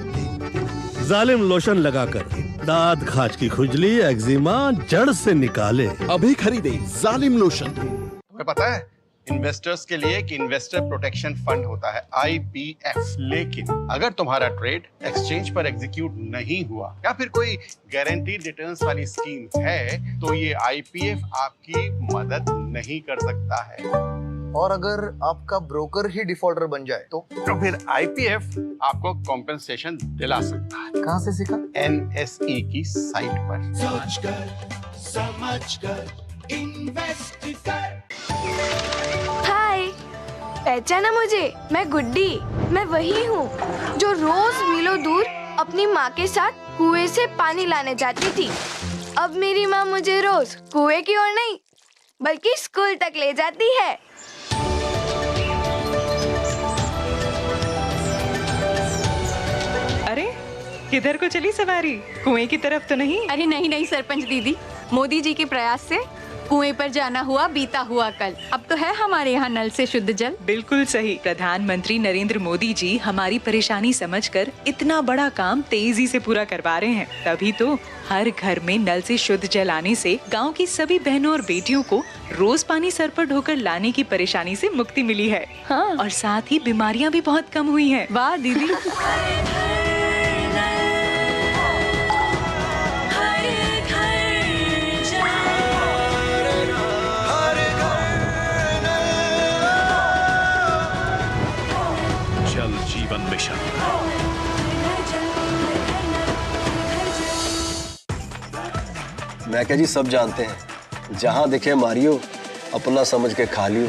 जालिम लोशन लगाकर दांत खाज की खुजली, एक्जिमा जड़ से निकाले। अभी खरीदे जालिम लोशन। तुम्हें पता है इन्वेस्टर्स के लिए कि इन्वेस्टर प्रोटेक्शन फंड होता है IPF, लेकिन अगर तुम्हारा ट्रेड एक्सचेंज पर एग्जीक्यूट नहीं हुआ या फिर कोई गारंटीड रिटर्न्स वाली स्कीम है, तो ये IPF आपकी मदद नहीं कर सकता है। और अगर आपका ब्रोकर ही डिफॉल्टर बन जाए तो फिर IPF आपको कॉम्पेंसेशन दिला सकता है। कहाँ से सीखा? NSE की साइट पर। सोचकर समझकर इन्वेस्ट कर। हाय, पहचाना मुझे? मैं गुड्डी। मैं वही हूँ जो रोज मीलों दूर अपनी माँ के साथ कुएं से पानी लाने जाती थी। अब मेरी माँ मुझे रोज कुएं की ओर नहीं बल्कि स्कूल तक ले जाती है। अरे किधर को चली सवारी? कुएं की तरफ तो नहीं? अरे नहीं नहीं सरपंच दीदी, मोदी जी के प्रयास से कुएं पर जाना हुआ बीता हुआ कल। अब तो है हमारे यहाँ नल से शुद्ध जल। बिल्कुल सही। प्रधानमंत्री नरेंद्र मोदी जी हमारी परेशानी समझकर इतना बड़ा काम तेजी से पूरा करवा रहे हैं। तभी तो हर घर में नल से शुद्ध जल आने से गांव की सभी बहनों और बेटियों को रोज पानी सर पर ढोकर लाने की परेशानी से मुक्ति मिली है। हाँ। और साथ ही बीमारियाँ भी बहुत कम हुई है। वाह दीदी। जल जीवन मिशन। मैं क्या जी, सब जानते हैं, जहां दिखे मारियो, अपना समझ के खा लियो।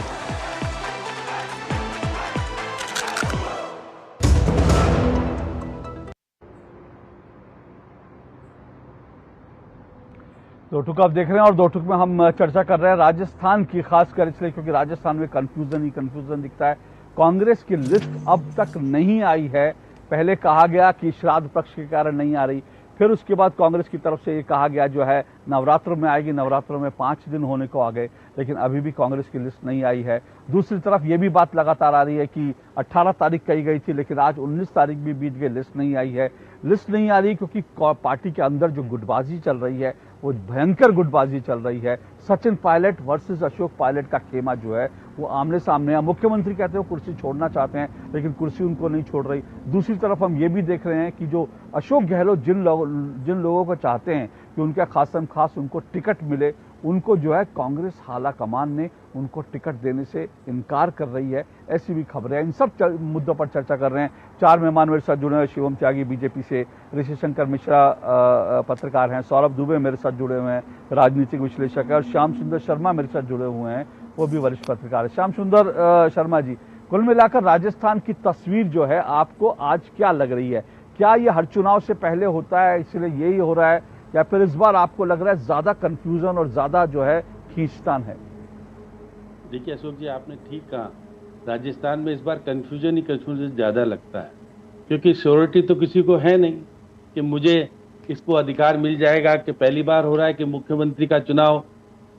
दो टुक आप देख रहे हैं और दो टुक में हम चर्चा कर रहे हैं राजस्थान की, खासकर इसलिए क्योंकि राजस्थान में कंफ्यूजन ही कंफ्यूजन दिखता है। कांग्रेस की लिस्ट अब तक नहीं आई है। पहले कहा गया कि श्राद्ध पक्ष के कारण नहीं आ रही, फिर उसके बाद कांग्रेस की तरफ से ये कहा गया जो है नवरात्र में आएगी, नवरात्र में 5 दिन होने को आ गए, लेकिन अभी भी कांग्रेस की लिस्ट नहीं आई है। दूसरी तरफ ये भी बात लगातार आ रही है कि 18 तारीख कही गई थी, लेकिन आज 19 तारीख भी बीत गई, लिस्ट नहीं आई है। लिस्ट नहीं आ रही क्योंकि पार्टी के अंदर जो गुटबाजी चल रही है वो भयंकर गुटबाजी चल रही है। सचिन पायलट वर्सेस अशोक पायलट का खेमा जो है वो आमने सामने है। मुख्यमंत्री कहते हैं वो कुर्सी छोड़ना चाहते हैं, लेकिन कुर्सी उनको नहीं छोड़ रही। दूसरी तरफ हम ये भी देख रहे हैं कि जो अशोक गहलोत जिन लोगों को चाहते हैं कि उनके खासम खास उनको टिकट मिले, उनको जो है कांग्रेस हाला कमान ने उनको टिकट देने से इनकार कर रही है, ऐसी भी खबरें हैं। इन सब मुद्दों पर चर्चा कर रहे हैं। 4 मेहमान मेरे साथ जुड़े हैं। शिवम त्यागी बीजेपी से, ऋषि शंकर मिश्रा पत्रकार हैं, सौरभ दुबे मेरे साथ जुड़े हुए हैं, राजनीतिक विश्लेषक है, और श्याम सुंदर शर्मा मेरे साथ जुड़े हुए हैं, वो भी वरिष्ठ पत्रकार है। श्याम सुंदर शर्मा जी, कुल मिलाकर राजस्थान की तस्वीर जो है आपको आज क्या लग रही है? क्या ये हर चुनाव से पहले होता है इसलिए यही हो रहा है, या फिर इस बार आपको लग रहा है ज्यादा कंफ्यूजन और ज्यादा जो है खींचतान है? देखिए अशोक जी, आपने ठीक कहा, राजस्थान में इस बार कंफ्यूजन ज़्यादा लगता है, क्योंकि श्योरिटी तो किसी को है नहीं कि मुझे इसको अधिकार मिल जाएगा। कि पहली बार हो रहा है कि मुख्यमंत्री का चुनाव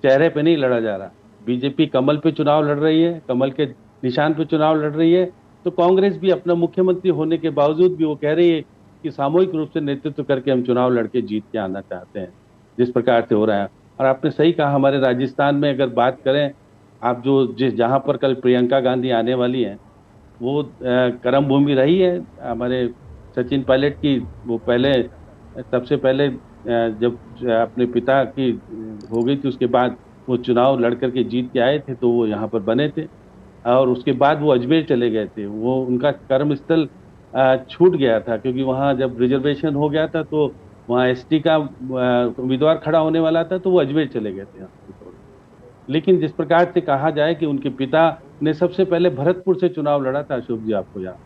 चेहरे पे नहीं लड़ा जा रहा। बीजेपी कमल पे चुनाव लड़ रही है, कमल के निशान पे चुनाव लड़ रही है, तो कांग्रेस भी अपना मुख्यमंत्री होने के बावजूद भी वो कह रही है कि सामूहिक रूप से नेतृत्व करके हम चुनाव लड़के जीत के आना चाहते हैं, जिस प्रकार से हो रहा है। और आपने सही कहा, हमारे राजस्थान में अगर बात करें आप, जहाँ पर कल प्रियंका गांधी आने वाली हैं, वो कर्म भूमि रही है हमारे सचिन पायलट की। वो पहले सबसे पहले जब अपने पिता की हो गई थी, उसके बाद वो चुनाव लड़ करके जीत के आए थे, तो वो यहाँ पर बने थे, और उसके बाद वो अजमेर चले गए थे। वो उनका कर्मस्थल छूट गया था, क्योंकि वहाँ जब रिजर्वेशन हो गया था तो वहाँ एसटी का उम्मीदवार खड़ा होने वाला था, तो वो अजमेर चले गए थे। लेकिन जिस प्रकार से कहा जाए कि उनके पिता ने सबसे पहले भरतपुर से चुनाव लड़ा था, अशोक जी आपको याद,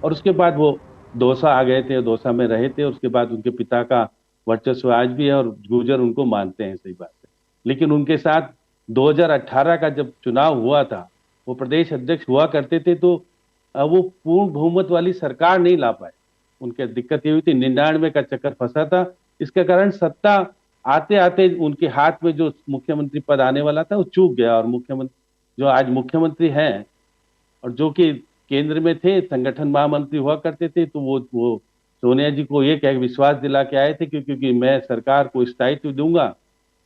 और उसके बाद वो दौसा आ गए थे, दौसा में रहे थे, उसके बाद उनके पिता का वर्चस्व आज भी है और गुर्जर उनको मानते हैं, सही बात है। लेकिन उनके साथ 2018 का जब चुनाव हुआ था, वो प्रदेश अध्यक्ष हुआ करते थे, तो वो पूर्ण बहुमत वाली सरकार नहीं ला पाए। उनके दिक्कत ये हुई थी, 99 का चक्कर फंसा था, इसके कारण सत्ता आते आते उनके हाथ में जो मुख्यमंत्री पद आने वाला था वो चूक गया। और मुख्यमंत्री जो आज मुख्यमंत्री हैं और जो कि केंद्र में थे, संगठन महामंत्री हुआ करते थे, तो वो सोनिया जी को ये कह विश्वास दिला के आए थे क्योंकि मैं सरकार को स्थायित्व दूंगा।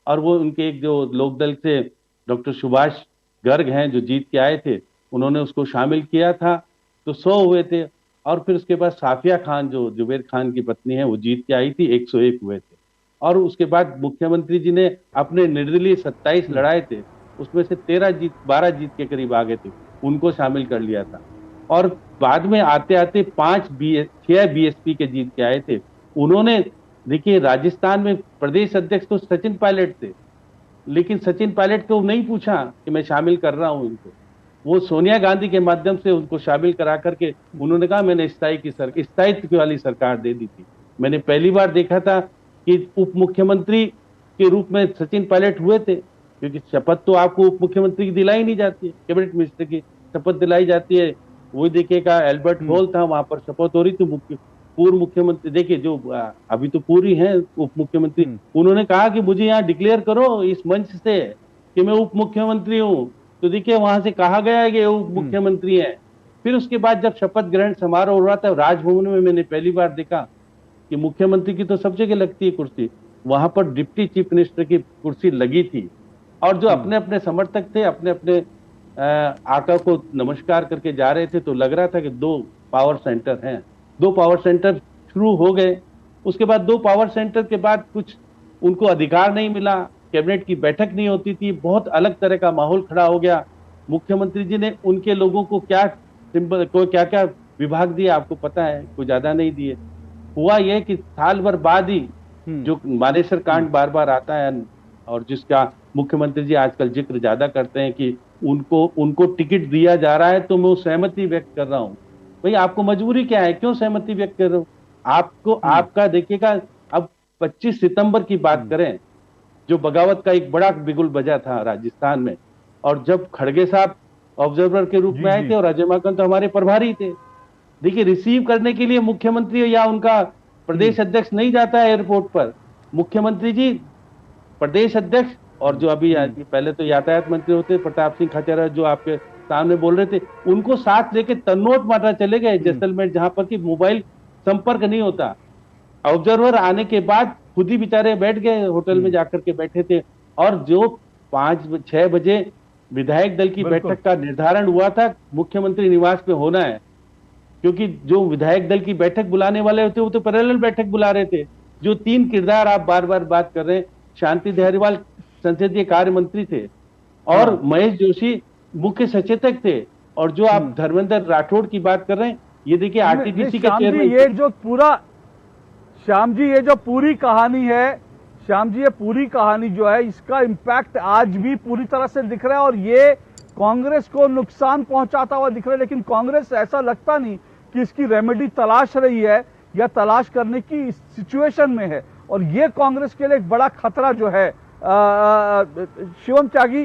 और वो उनके एक जो लोकदल से डॉक्टर सुभाष गर्ग हैं जो जीत के आए थे, उन्होंने उसको शामिल किया था, तो 100 हुए थे। और फिर उसके बाद साफिया खान जो जुबेर खान की पत्नी है, वो जीत के आई थी, 101 हुए थे। और उसके बाद मुख्यमंत्री जी ने अपने निर्दलीय 27 लड़ाए थे, उसमें से 12 जीत के करीब आ गए थे, उनको शामिल कर लिया था। और बाद में आते आते 6 बीएसपी के जीत के आए थे। उन्होंने, देखिए राजस्थान में प्रदेश अध्यक्ष तो सचिन पायलट थे, लेकिन सचिन पायलट को नहीं पूछा कि मैं शामिल कर रहा हूं इनको, वो सोनिया गांधी के माध्यम से उनको शामिल करा करके उन्होंने कहा मैंने स्थायित्व वाली सरकार दे दी थी। मैंने पहली बार देखा था कि उप मुख्यमंत्री के रूप में सचिन पायलट हुए थे, क्योंकि शपथ तो आपको उप मुख्यमंत्री की दिलाई नहीं जाती है, कैबिनेट मिनिस्टर की शपथ दिलाई जाती है। वो देखिएगा एल्बर्ट हॉल था, वहां पर शपथ हो रही थी। पूर्व मुख्यमंत्री देखिए जो अभी तो पूरी है उप मुख्यमंत्री, उन्होंने कहा कि मुझे यहाँ डिक्लेयर करो इस मंच से कि मैं उप मुख्यमंत्री हूँ, तो देखिए वहां से कहा गया है कि उप मुख्यमंत्री है। फिर उसके बाद जब शपथ ग्रहण समारोह हो रहा था राजभवन में, मैंने पहली बार देखा कि मुख्यमंत्री की तो सब जगह लगती है कुर्सी, वहां पर डिप्टी चीफ मिनिस्टर की कुर्सी लगी थी। और जो अपने अपने समर्थक थे, अपने अपने आका को नमस्कार करके जा रहे थे, तो लग रहा था कि 2 पावर सेंटर हैं, 2 पावर सेंटर शुरू हो गए। उसके बाद 2 पावर सेंटर के बाद कुछ उनको अधिकार नहीं मिला, कैबिनेट की बैठक नहीं होती थी, बहुत अलग तरह का माहौल खड़ा हो गया। मुख्यमंत्री जी ने उनके लोगों को क्या क्या विभाग दिए आपको पता है, कोई ज्यादा नहीं दिए। हुआ यह कि साल भर बाद ही जो मानेसर कांड बार बार आता है और जिसका मुख्यमंत्री जी आजकल जिक्र ज्यादा करते हैं कि उनको टिकट दिया जा रहा है, तो मैं सहमति व्यक्त कर रहा हूँ। भाई आपको मजबूरी क्या है, क्यों सहमति व्यक्त कर रहे हो? आपको आपका देखिएगा, अब 25 सितंबर की बात करें, जो बगावत का एक बड़ा बिगुल बजा था राजस्थान में, और जब खड़गे साहब ऑब्जर्वर के रूप में आए थे और अजय माकन तो हमारे प्रभारी थे, देखिए रिसीव करने के लिए मुख्यमंत्री या उनका प्रदेश अध्यक्ष नहीं जाता है एयरपोर्ट पर। मुख्यमंत्री जी, प्रदेश अध्यक्ष और जो अभी पहले तो यातायात मंत्री होते प्रताप सिंह खचर जो आपके सामने बोल रहे थे, उनको साथ लेके तन्नोट मारना चले गए जैसलमेर, जहां पर कि मोबाइल संपर्क नहीं होता। ऑब्जर्वर आने के बाद खुद ही बेचारे बैठ गए, होटल में जाकर के बैठे थे। और जो 5-6 बजे विधायक दल की बैठक का निर्धारण हुआ था मुख्यमंत्री निवास पे होना है, क्योंकि जो विधायक दल की बैठक बुलाने वाले होते वो तो पैरेलल बैठक बुला रहे थे, जो 3 किरदार आप बार बार बात कर रहे हैं, शांति धारीवाल संसदीय कार्य मंत्री थे और महेश जोशी मुख्य सचेतक थे, और जो आप धर्मेंद्र राठौड़ की बात कर रहे हैं, ये देखिए आरटीपीसी के चेयरमैन। ये जो पूरा श्याम जी, ये जो पूरी कहानी है श्याम जी, ये पूरी कहानी जो है, इसका इम्पैक्ट आज भी पूरी तरह से दिख रहा है और ये कांग्रेस को नुकसान पहुंचाता हुआ दिख रहा है। लेकिन कांग्रेस ऐसा लगता नहीं कि इसकी रेमेडी तलाश रही है या तलाश करने की सिचुएशन में है, और ये कांग्रेस के लिए एक बड़ा खतरा जो है। शिवम त्यागी,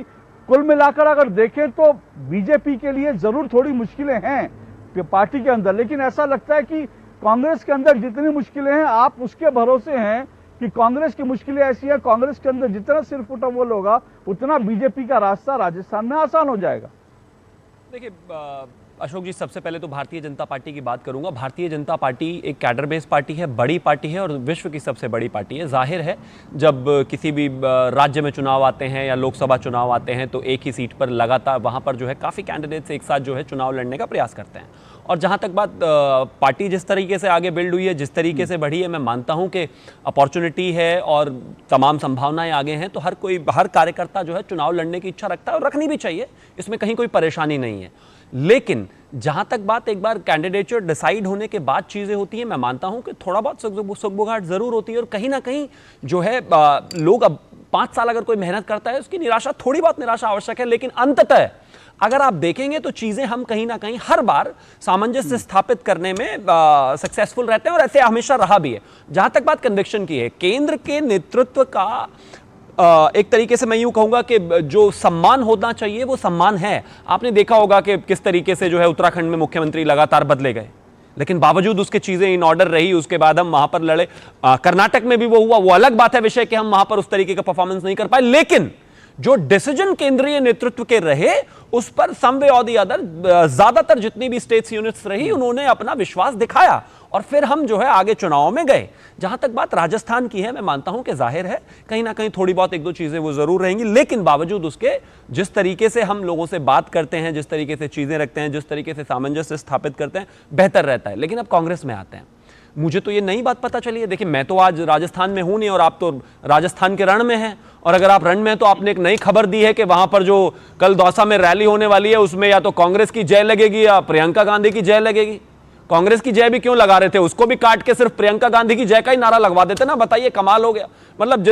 कुल मिलाकर अगर देखें तो बीजेपी के लिए जरूर थोड़ी मुश्किलें हैं पार्टी के अंदर, लेकिन ऐसा लगता है कि कांग्रेस के अंदर जितनी मुश्किलें हैं, आप उसके भरोसे हैं कि कांग्रेस की मुश्किलें ऐसी है, कांग्रेस के अंदर जितना सिर फुटबॉल होगा उतना बीजेपी का रास्ता राजस्थान में आसान हो जाएगा। देखिए अशोक जी, सबसे पहले तो भारतीय जनता पार्टी की बात करूंगा। भारतीय जनता पार्टी एक कैडर बेस्ड पार्टी है, बड़ी पार्टी है और विश्व की सबसे बड़ी पार्टी है। जाहिर है जब किसी भी राज्य में चुनाव आते हैं या लोकसभा चुनाव आते हैं तो एक ही सीट पर लगातार वहां पर जो है काफ़ी कैंडिडेट्स एक साथ जो है चुनाव लड़ने का प्रयास करते हैं। और जहां तक बात पार्टी जिस तरीके से आगे बिल्ड हुई है, जिस तरीके से बढ़ी है, मैं मानता हूं कि अपॉर्चुनिटी है और तमाम संभावनाएं आगे हैं, तो हर कार्यकर्ता जो है चुनाव लड़ने की इच्छा रखता है और रखनी भी चाहिए, इसमें कहीं कोई परेशानी नहीं है। लेकिन जहां तक बात एक बार कैंडिडेचर डिसाइड होने के बाद चीजें होती हैं, मैं मानता हूं कि थोड़ा बहुत सुगबुगाहट जरूर होती है और कहीं ना कहीं जो है लोग अब 5 साल अगर कोई मेहनत करता है उसकी निराशा, थोड़ी बहुत निराशा आवश्यक है, लेकिन अंततः अगर आप देखेंगे तो चीजें हम कहीं ना कहीं हर बार सामंजस्य स्थापित करने में सक्सेसफुल रहते हैं और ऐसे हमेशा रहा भी है। जहां तक बात कन्विक्शन की है, केंद्र के नेतृत्व का एक तरीके से मैं यूं कहूंगा कि जो सम्मान होना चाहिए वो सम्मान है। आपने देखा होगा कि किस तरीके से जो है उत्तराखंड में मुख्यमंत्री लगातार बदले गए, लेकिन बावजूद उसके चीजें इन ऑर्डर रही, उसके बाद हम वहां पर लड़े। कर्नाटक में भी वो हुआ, वो अलग बात है विषय कि हम वहां पर उस तरीके का परफॉर्मेंस नहीं कर पाए, लेकिन जो डिसीजन केंद्रीय नेतृत्व के रहे उस पर सम वे और द अदर ज्यादातर जितनी भी स्टेट्स यूनिट्स रही उन्होंने अपना विश्वास दिखाया और फिर हम जो है आगे चुनाव में गए। जहां तक बात राजस्थान की है, मैं मानता हूं कि जाहिर है कहीं ना कहीं थोड़ी बहुत एक दो चीजें वो जरूर रहेंगी, लेकिन बावजूद उसके जिस तरीके से हम लोगों से बात करते हैं, जिस तरीके से चीजें रखते हैं, जिस तरीके से सामंजस्य स्थापित करते हैं, बेहतर रहता है। लेकिन अब कांग्रेस में आते हैं, मुझे तो ये नई बात पता चली है। देखिए मैं तो आज राजस्थान में हूं नहीं और आप तो राजस्थान के रण में हैं, और अगर आप रण में हैं तो आपने एक नई खबर दी है कि वहां पर जो कल दौसा में रैली होने वाली है उसमें या तो कांग्रेस की जय लगेगी या प्रियंका गांधी की जय लगेगी। कांग्रेस की जय भी क्यों लगा रहे थे, उसको भी काट के सिर्फ प्रियंका गांधी की जय का ही नारा लगवा देते ना। बताइए, कमाल हो गया। मतलब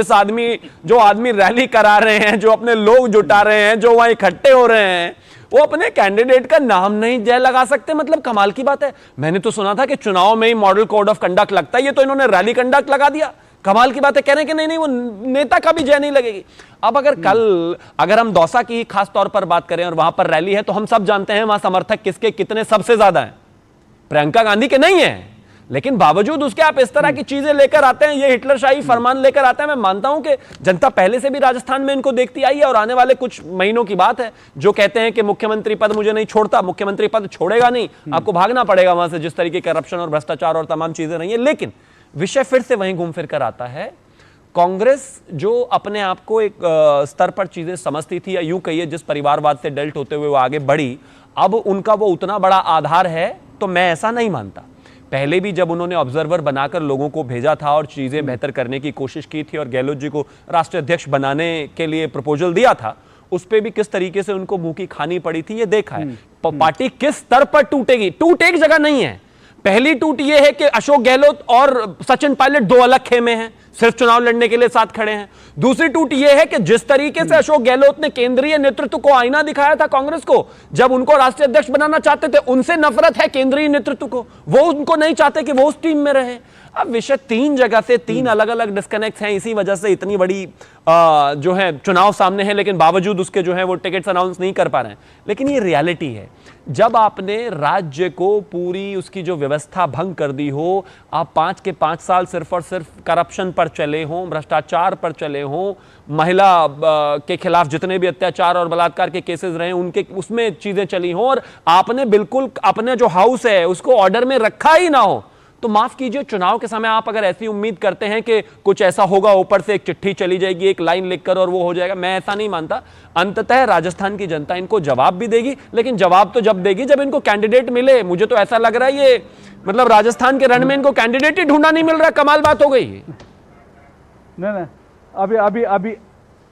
जो आदमी रैली करा रहे हैं, जो अपने लोग जुटा रहे हैं, जो वहां इकट्ठे हो रहे हैं, वो अपने कैंडिडेट का नाम नहीं जय लगा सकते। मतलब कमाल की बात है। मैंने तो सुना था कि चुनाव में ही मॉडल कोड ऑफ कंडक्ट लगता है, ये तो इन्होंने रैली कंडक्ट लगा दिया। कमाल की बात है। कह रहे हैं कि नहीं वो नेता का भी जय नहीं लगेगी। अब अगर हम दौसा की खास तौर पर बात करें और वहां पर रैली है, तो हम सब जानते हैं वहां समर्थक किसके कितने सबसे ज्यादा हैं, प्रियंका गांधी के नहीं है। लेकिन बावजूद उसके आप इस तरह की चीजें लेकर आते हैं, ये हिटलरशाही फरमान लेकर आते हैं। मैं मानता हूं कि जनता पहले से भी राजस्थान में इनको देखती आई है और आने वाले कुछ महीनों की बात है। जो कहते हैं कि मुख्यमंत्री पद मुझे नहीं छोड़ता, मुख्यमंत्री पद छोड़ेगा नहीं, आपको भागना पड़ेगा वहां से, जिस तरीके करप्शन और भ्रष्टाचार और तमाम चीजें रही है। लेकिन विषय फिर से वहीं घूम फिर कर आता है। कांग्रेस जो अपने आप को एक स्तर पर चीजें समझती थी, या यूं कहिए जिस परिवारवाद से डेल्ट होते हुए वो आगे बढ़ी, अब उनका वो उतना बड़ा आधार है तो मैं ऐसा नहीं मानता। पहले भी जब उन्होंने ऑब्जर्वर बनाकर लोगों को भेजा था और चीजें बेहतर करने की कोशिश की थी और गहलोत जी को राष्ट्रीय अध्यक्ष बनाने के लिए प्रपोजल दिया था, उस पर भी किस तरीके से उनको मुंह की खानी पड़ी थी, ये देखा है। पार्टी किस स्तर पर टूटेगी, टूट एक जगह नहीं है। पहली टूट यह है कि अशोक गहलोत और सचिन पायलट दो अलग खेमे हैं, सिर्फ चुनाव लड़ने के लिए साथ खड़े हैं। दूसरी टूट यह है कि जिस तरीके से अशोक गहलोत ने केंद्रीय नेतृत्व को आईना दिखाया था कांग्रेस को, जब उनको राष्ट्रीय अध्यक्ष बनाना चाहते थे, उनसे नफरत है केंद्रीय नेतृत्व को, वो उनको नहीं चाहते कि वो उस टीम में रहे। अब विषय 3 जगह से 3 अलग अलग डिस्कनेक्ट हैं, इसी वजह से इतनी बड़ी जो है चुनाव सामने है, लेकिन बावजूद उसके जो है वो टिकट्स अनाउंस नहीं कर पा रहे हैं। लेकिन ये रियलिटी है, जब आपने राज्य को पूरी उसकी जो व्यवस्था भंग कर दी हो, आप 5 के 5 साल सिर्फ और सिर्फ करप्शन पर चले हों, भ्रष्टाचार पर चले हों, महिला के खिलाफ जितने भी अत्याचार और बलात्कार के केसेस रहे उनके उसमें चीजें चली हों, और आपने बिल्कुल अपने जो हाउस है उसको ऑर्डर में रखा ही ना हो, तो माफ कीजिए, चुनाव के समय आप अगर ऐसी उम्मीद करते हैं कि कुछ ऐसा होगा, ऊपर से एक चिट्ठी चली जाएगी एक लाइन लिखकर और वो हो जाएगा, मैं ऐसा नहीं मानता। अंततः राजस्थान की जनता इनको जवाब भी देगी, लेकिन जवाब तो जब देगी जब इनको कैंडिडेट मिले। मुझे तो ऐसा लग रहा है ये मतलब राजस्थान के रण में इनको कैंडिडेट ही ढूंढना नहीं मिल रहा, कमाल बात हो गई। नहीं, अभी अभी अभी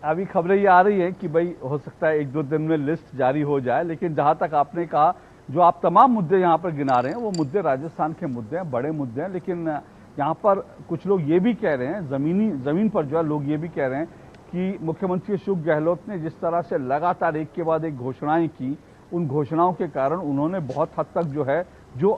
अभी खबरें ये आ रही हैं कि भाई हो सकता है 1-2 दिन में लिस्ट जारी हो जाए, लेकिन जहां तक आपने कहा, जो आप तमाम मुद्दे यहाँ पर गिना रहे हैं वो मुद्दे राजस्थान के मुद्दे हैं, बड़े मुद्दे हैं। लेकिन यहाँ पर कुछ लोग ये भी कह रहे हैं, जमीन पर जो है लोग ये भी कह रहे हैं कि मुख्यमंत्री अशोक गहलोत ने जिस तरह से लगातार एक के बाद एक घोषणाएं की, उन घोषणाओं के कारण उन्होंने बहुत हद तक जो है जो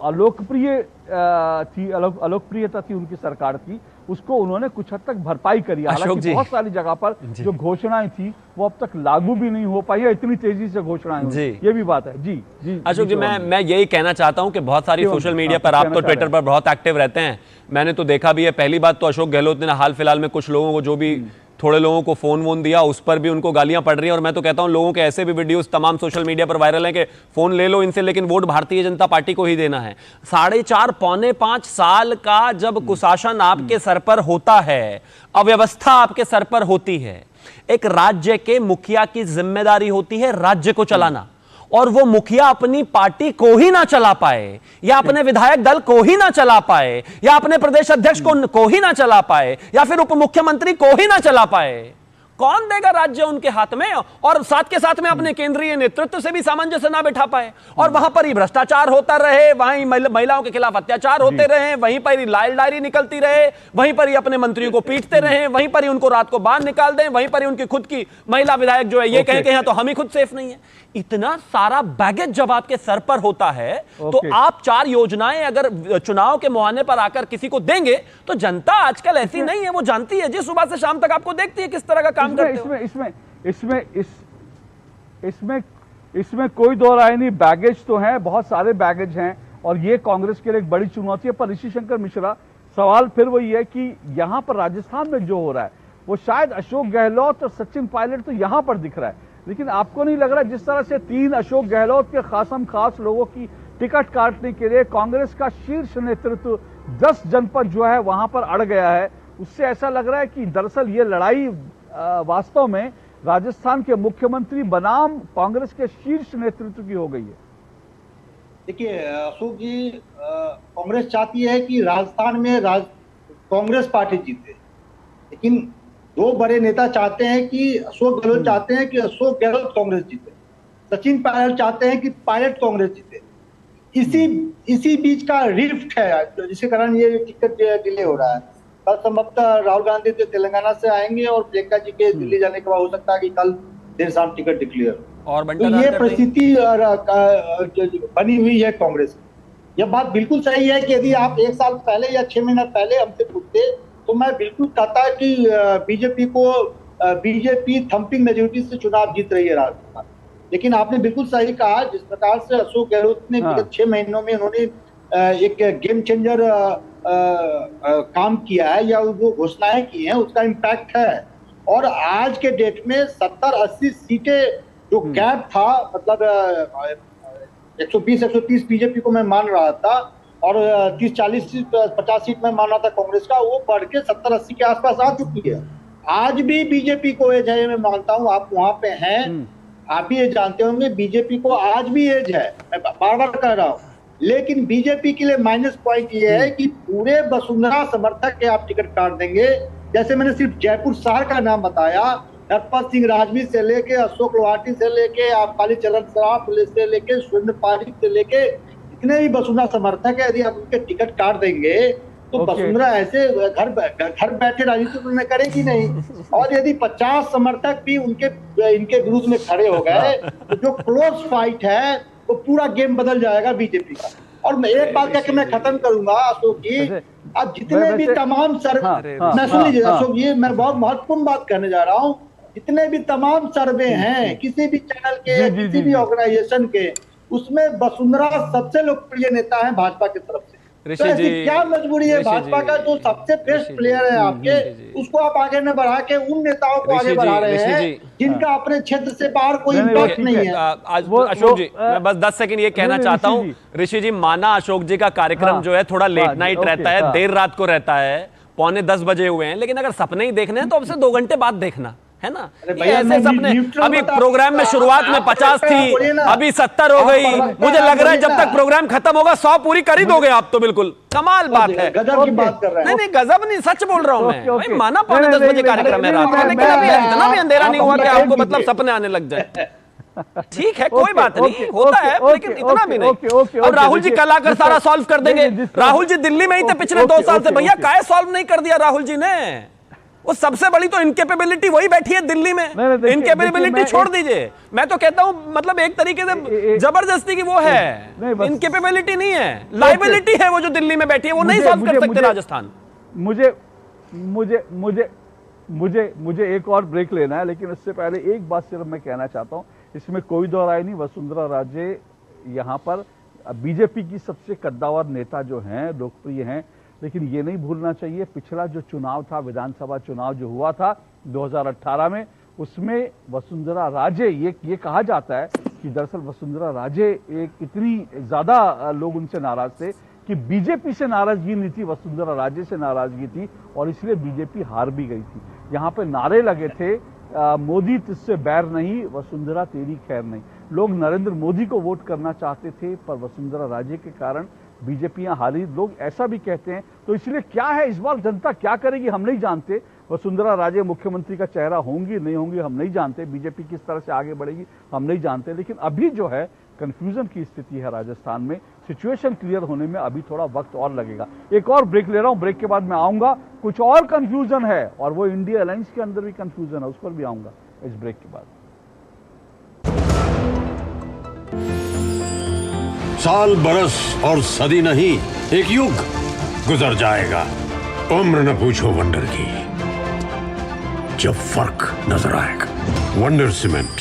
अलोकप्रियता थी उनकी सरकार की, उसको उन्होंने कुछ हद तक भरपाई करी। हालांकि बहुत सारी जगह पर जो घोषणाएं थी वो अब तक लागू भी नहीं हो पाई है, इतनी तेजी से घोषणाएं हुई, ये भी बात है। जी अशोक जी, मैं यही कहना चाहता हूं कि बहुत सारी सोशल मीडिया पर, आप तो ट्विटर पर बहुत एक्टिव रहते हैं, मैंने तो देखा भी है। पहली बात तो अशोक गहलोत ने हाल फिलहाल में कुछ लोगों को, जो भी थोड़े लोगों को फोन वोन दिया, उस पर भी उनको गालियां पड़ रही हैं। और मैं तो कहता हूं लोगों के ऐसे भी वीडियोस तमाम सोशल मीडिया पर वायरल हैं कि फोन ले लो इनसे, लेकिन वोट भारतीय जनता पार्टी को ही देना है। 4.5 पौने 5 साल का जब कुशासन आपके सर पर होता है, अव्यवस्था आपके सर पर होती है, एक राज्य के मुखिया की जिम्मेदारी होती है राज्य को चलाना, और वो मुखिया अपनी पार्टी को ही ना चला पाए, या अपने विधायक दल को ही ना चला पाए, या अपने प्रदेश अध्यक्ष को ही ना चला पाए, या फिर उप मुख्यमंत्री को ही ना चला पाए, कौन देगा राज्य उनके हाथ में? और साथ के साथ में अपने केंद्रीय नेतृत्व से भी सामंजस्य ना बैठा पाए, और वहां पर ही भ्रष्टाचार होता रहे, वहीं महिलाओं के खिलाफ अत्याचार होते रहे, वहीं पर ही लाल डायरी निकलती रहे, वहीं पर ही अपने मंत्रियों को पीटते रहे, वहीं पर ही उनको रात को बाहर निकाल दें, वहीं पर ही उनकी खुद की महिला विधायक जो है ये कहें कि यहाँ तो हम ही खुद सेफ नहीं है। इतना सारा बैगेज जब आपके सर पर होता है, तो आप 4 योजनाएं अगर चुनाव के मुहाने पर आकर किसी को देंगे, तो जनता आजकल ऐसी नहीं है, वो जानती है जी, सुबह से शाम तक आपको देखती है किस तरह का काम इसमें कोई दो राय नहीं। बैगेज तो है, बहुत सारे बैगेज हैं, और ये कांग्रेस के लिए एक बड़ी चुनौती है। पर ऋषि शंकर मिश्रा, सवाल फिर वही है कि यहां पर राजस्थान में जो हो रहा है वो शायद अशोक गहलोत और सचिन पायलट तो यहां पर दिख रहा है, लेकिन आपको नहीं लग रहा जिस तरह से 3 अशोक गहलोत के खास लोगों की टिकट काटने के लिए कांग्रेस का शीर्ष नेतृत्व 10 जनपद जो है वहां पर अड़ गया है, उससे ऐसा लग रहा है कि दरअसल ये लड़ाई वास्तव में राजस्थान के मुख्यमंत्री बनाम कांग्रेस के शीर्ष नेतृत्व की हो गई है। देखिए अशोक जी, कांग्रेस चाहती है कि राजस्थान में कांग्रेस पार्टी जीते, लेकिन 2 बड़े नेता चाहते हैं कि अशोक गहलोत चाहते हैं कि अशोक गहलोत कांग्रेस जीते, सचिन पायलट चाहते हैं कि पायलट कांग्रेस जीते। इसी बीच का रिफ्ट है जिसके कारण ये टिकट डिले हो रहा है। कल संभवतः राहुल गांधी तो तेलंगाना से आएंगे, और प्रियंका जी के दिल्ली जाने के बाद हो सकता है कि कल देर शाम टिकट डिक्लेयर हो। और तो ये परिस्थिति बनी हुई है कांग्रेस की। यह बात बिल्कुल सही है कि यदि आप 1 साल पहले या 6 महीना पहले हमसे पूछते तो मैं बिल्कुल कहता कि बीजेपी थम्पिंग मेजोरिटी से चुनाव जीत रही है राजस्थान। लेकिन आपने बिल्कुल सही कहा, जिस प्रकार से अशोक गहलोत ने विगत 6 महीनों में उन्होंने एक गेम चेंजर काम किया है या वो घोषणाएं की हैं, उसका इम्पैक्ट है। और आज के डेट में 70-80 सीटें जो गैप था, मतलब 120-130 बीजेपी को मैं मान रहा था, और 30-40-50 सीट में मान रहा था कांग्रेस का, वो बढ़ के 70-80 के आसपास आ चुकी है। आज भी बीजेपी को एज है, मैं मानता हूँ, आप वहां पे हैं, आप भी ये जानते होंगे, बीजेपी को आज भी एज है, मैं बार बार कह रहा हूँ। लेकिन बीजेपी के लिए माइनस पॉइंट ये है कि पूरे वसुंधरा समर्थक के आप टिकट काट देंगे। जैसे मैंने सिर्फ जयपुर शहर का नाम बताया, नरपत सिंह राजवी से लेके अशोक लोहाटी से लेके आप कालीचरण सराफ से लेके सुरेंद्र पारिक से लेके जितने भी वसुंधरा समर्थक है, यदि आप उनके टिकट काट देंगे तो वसुंधरा ऐसे घर बैठे राजनीति में करेगी नहीं। और यदि 50 समर्थक भी इनके विरुद्ध में खड़े हो गए तो जो क्लोज फाइट है वो पूरा गेम बदल जाएगा बीजेपी का। और मैं एक बात कहकर मैं खत्म करूंगा अशोक जी, अब जितने भी तमाम मैं सुन लीजिए अशोक जी, मैं बहुत महत्वपूर्ण बात कहने जा रहा हूँ। जितने भी तमाम सर्वे हैं किसी भी चैनल के, किसी भी ऑर्गेनाइजेशन के, उसमें वसुंधरा सबसे लोकप्रिय नेता है भाजपा की तरफ से। तो ऐसी क्या मजबूरी है भाजपा का, जो सबसे बेस्ट प्लेयर है आपके, उसको आप आगे न बढ़ा के उन नेताओं को आगे बढ़ा रहे हैं जिनका अपने क्षेत्र से बाहर कोई इम्पैक्ट नहीं है। अशोक जी, मैं बस 10 सेकंड ये कहना चाहता हूँ। ऋषि जी, माना अशोक जी का कार्यक्रम जो है थोड़ा लेट नाइट रहता है, देर रात को रहता है, 9:45 बजे हुए हैं, लेकिन अगर सपने ही देखने हैं तो अब से 2 घंटे बाद देखना, है ना। अरे ये भैया, ऐसे मैं सपने न्यूट्रल अभी बता- प्रोग्राम में शुरुआत में 50 थी, अभी 70 हो गई। मुझे लग रहा है जब तक प्रोग्राम खत्म होगा 100 पूरी कर ही दोगे आप तो। बिल्कुल कमाल बात है। गजब की बात कर रहे हैं। नहीं गजब नहीं, सच बोल रहा हूं मैं। भाई माना नहीं, 9:45 बजे नहीं, कार्यक्रम है नहीं, रात का, मैं- लेकिन अभी मैं- इतना भी अंधेरा नहीं हुआ कि आपको मैं- मतलब सपने आने लग जाए। ठीक है, कोई ओके, बात नहीं, ओके, होता है, ओके, लेकिन इतना भी नहीं। ओके, और राहुल जी देखिए, कल आकर सारा सॉल्व कर देंगे। राहुल जी दिल्ली में ही थे पिछले 2 साल से, भैया काय सॉल्व नहीं कर दिया राहुल जी ने। वो सबसे बड़ी तो इनकेपेबिलिटी वही बैठी है दिल्ली में। देखिए, इनकेपेबिलिटी मैं छोड़ दीजिए, मैं तो कहता हूं मतलब एक तरीके से जबरदस्ती की वो है, इनकेपेबिलिटी नहीं है, लाइबिलिटी है वो जो दिल्ली में बैठी है, वो नहीं सॉल्व कर सकते राजस्थान। मुझे एक और ब्रेक लेना है, लेकिन उससे पहले एक बात सिर्फ मैं कहना चाहता हूं, इसमें कोई दो राय नहीं। वसुंधरा राजे यहां पर बीजेपी की सबसे कद्दावर नेता जो हैं, लोकप्रिय हैं, लेकिन ये नहीं भूलना चाहिए पिछला जो चुनाव था, विधानसभा चुनाव जो हुआ था 2018 में, उसमें वसुंधरा राजे, ये कहा जाता है कि दरअसल वसुंधरा राजे एक इतनी ज्यादा लोग उनसे नाराज थे कि बीजेपी से नाराजगी नहीं थी, वसुंधरा राजे से नाराजगी थी, और इसलिए बीजेपी हार भी गई थी। यहां पे नारे लगे थे, मोदी तुझसे बैर नहीं, वसुंधरा तेरी खैर नहीं। लोग नरेंद्र मोदी को वोट करना चाहते थे, पर वसुंधरा राजे के कारण बीजेपी यहां हारी। लोग ऐसा भी कहते हैं, तो इसलिए क्या है इस बार जनता क्या करेगी हम नहीं जानते। वसुंधरा राजे मुख्यमंत्री का चेहरा होंगी नहीं होंगी हम नहीं जानते, बीजेपी किस तरह से आगे बढ़ेगी हम नहीं जानते, लेकिन अभी जो है कंफ्यूजन की स्थिति है राजस्थान में। सिचुएशन क्लियर होने में अभी थोड़ा वक्त और लगेगा। एक और ब्रेक ले रहा हूं, ब्रेक के बाद मैं आऊंगा। कुछ और कंफ्यूजन है, और वो इंडिया अलायंस के अंदर भी कंफ्यूजन है, उस पर भी आऊंगा इस ब्रेक के बाद। साल बरस और सदी नहीं, एक युग गुजर जाएगा। उम्र न पूछो वंडर की, जब फर्क नजर आएगा। वंडर सीमेंट,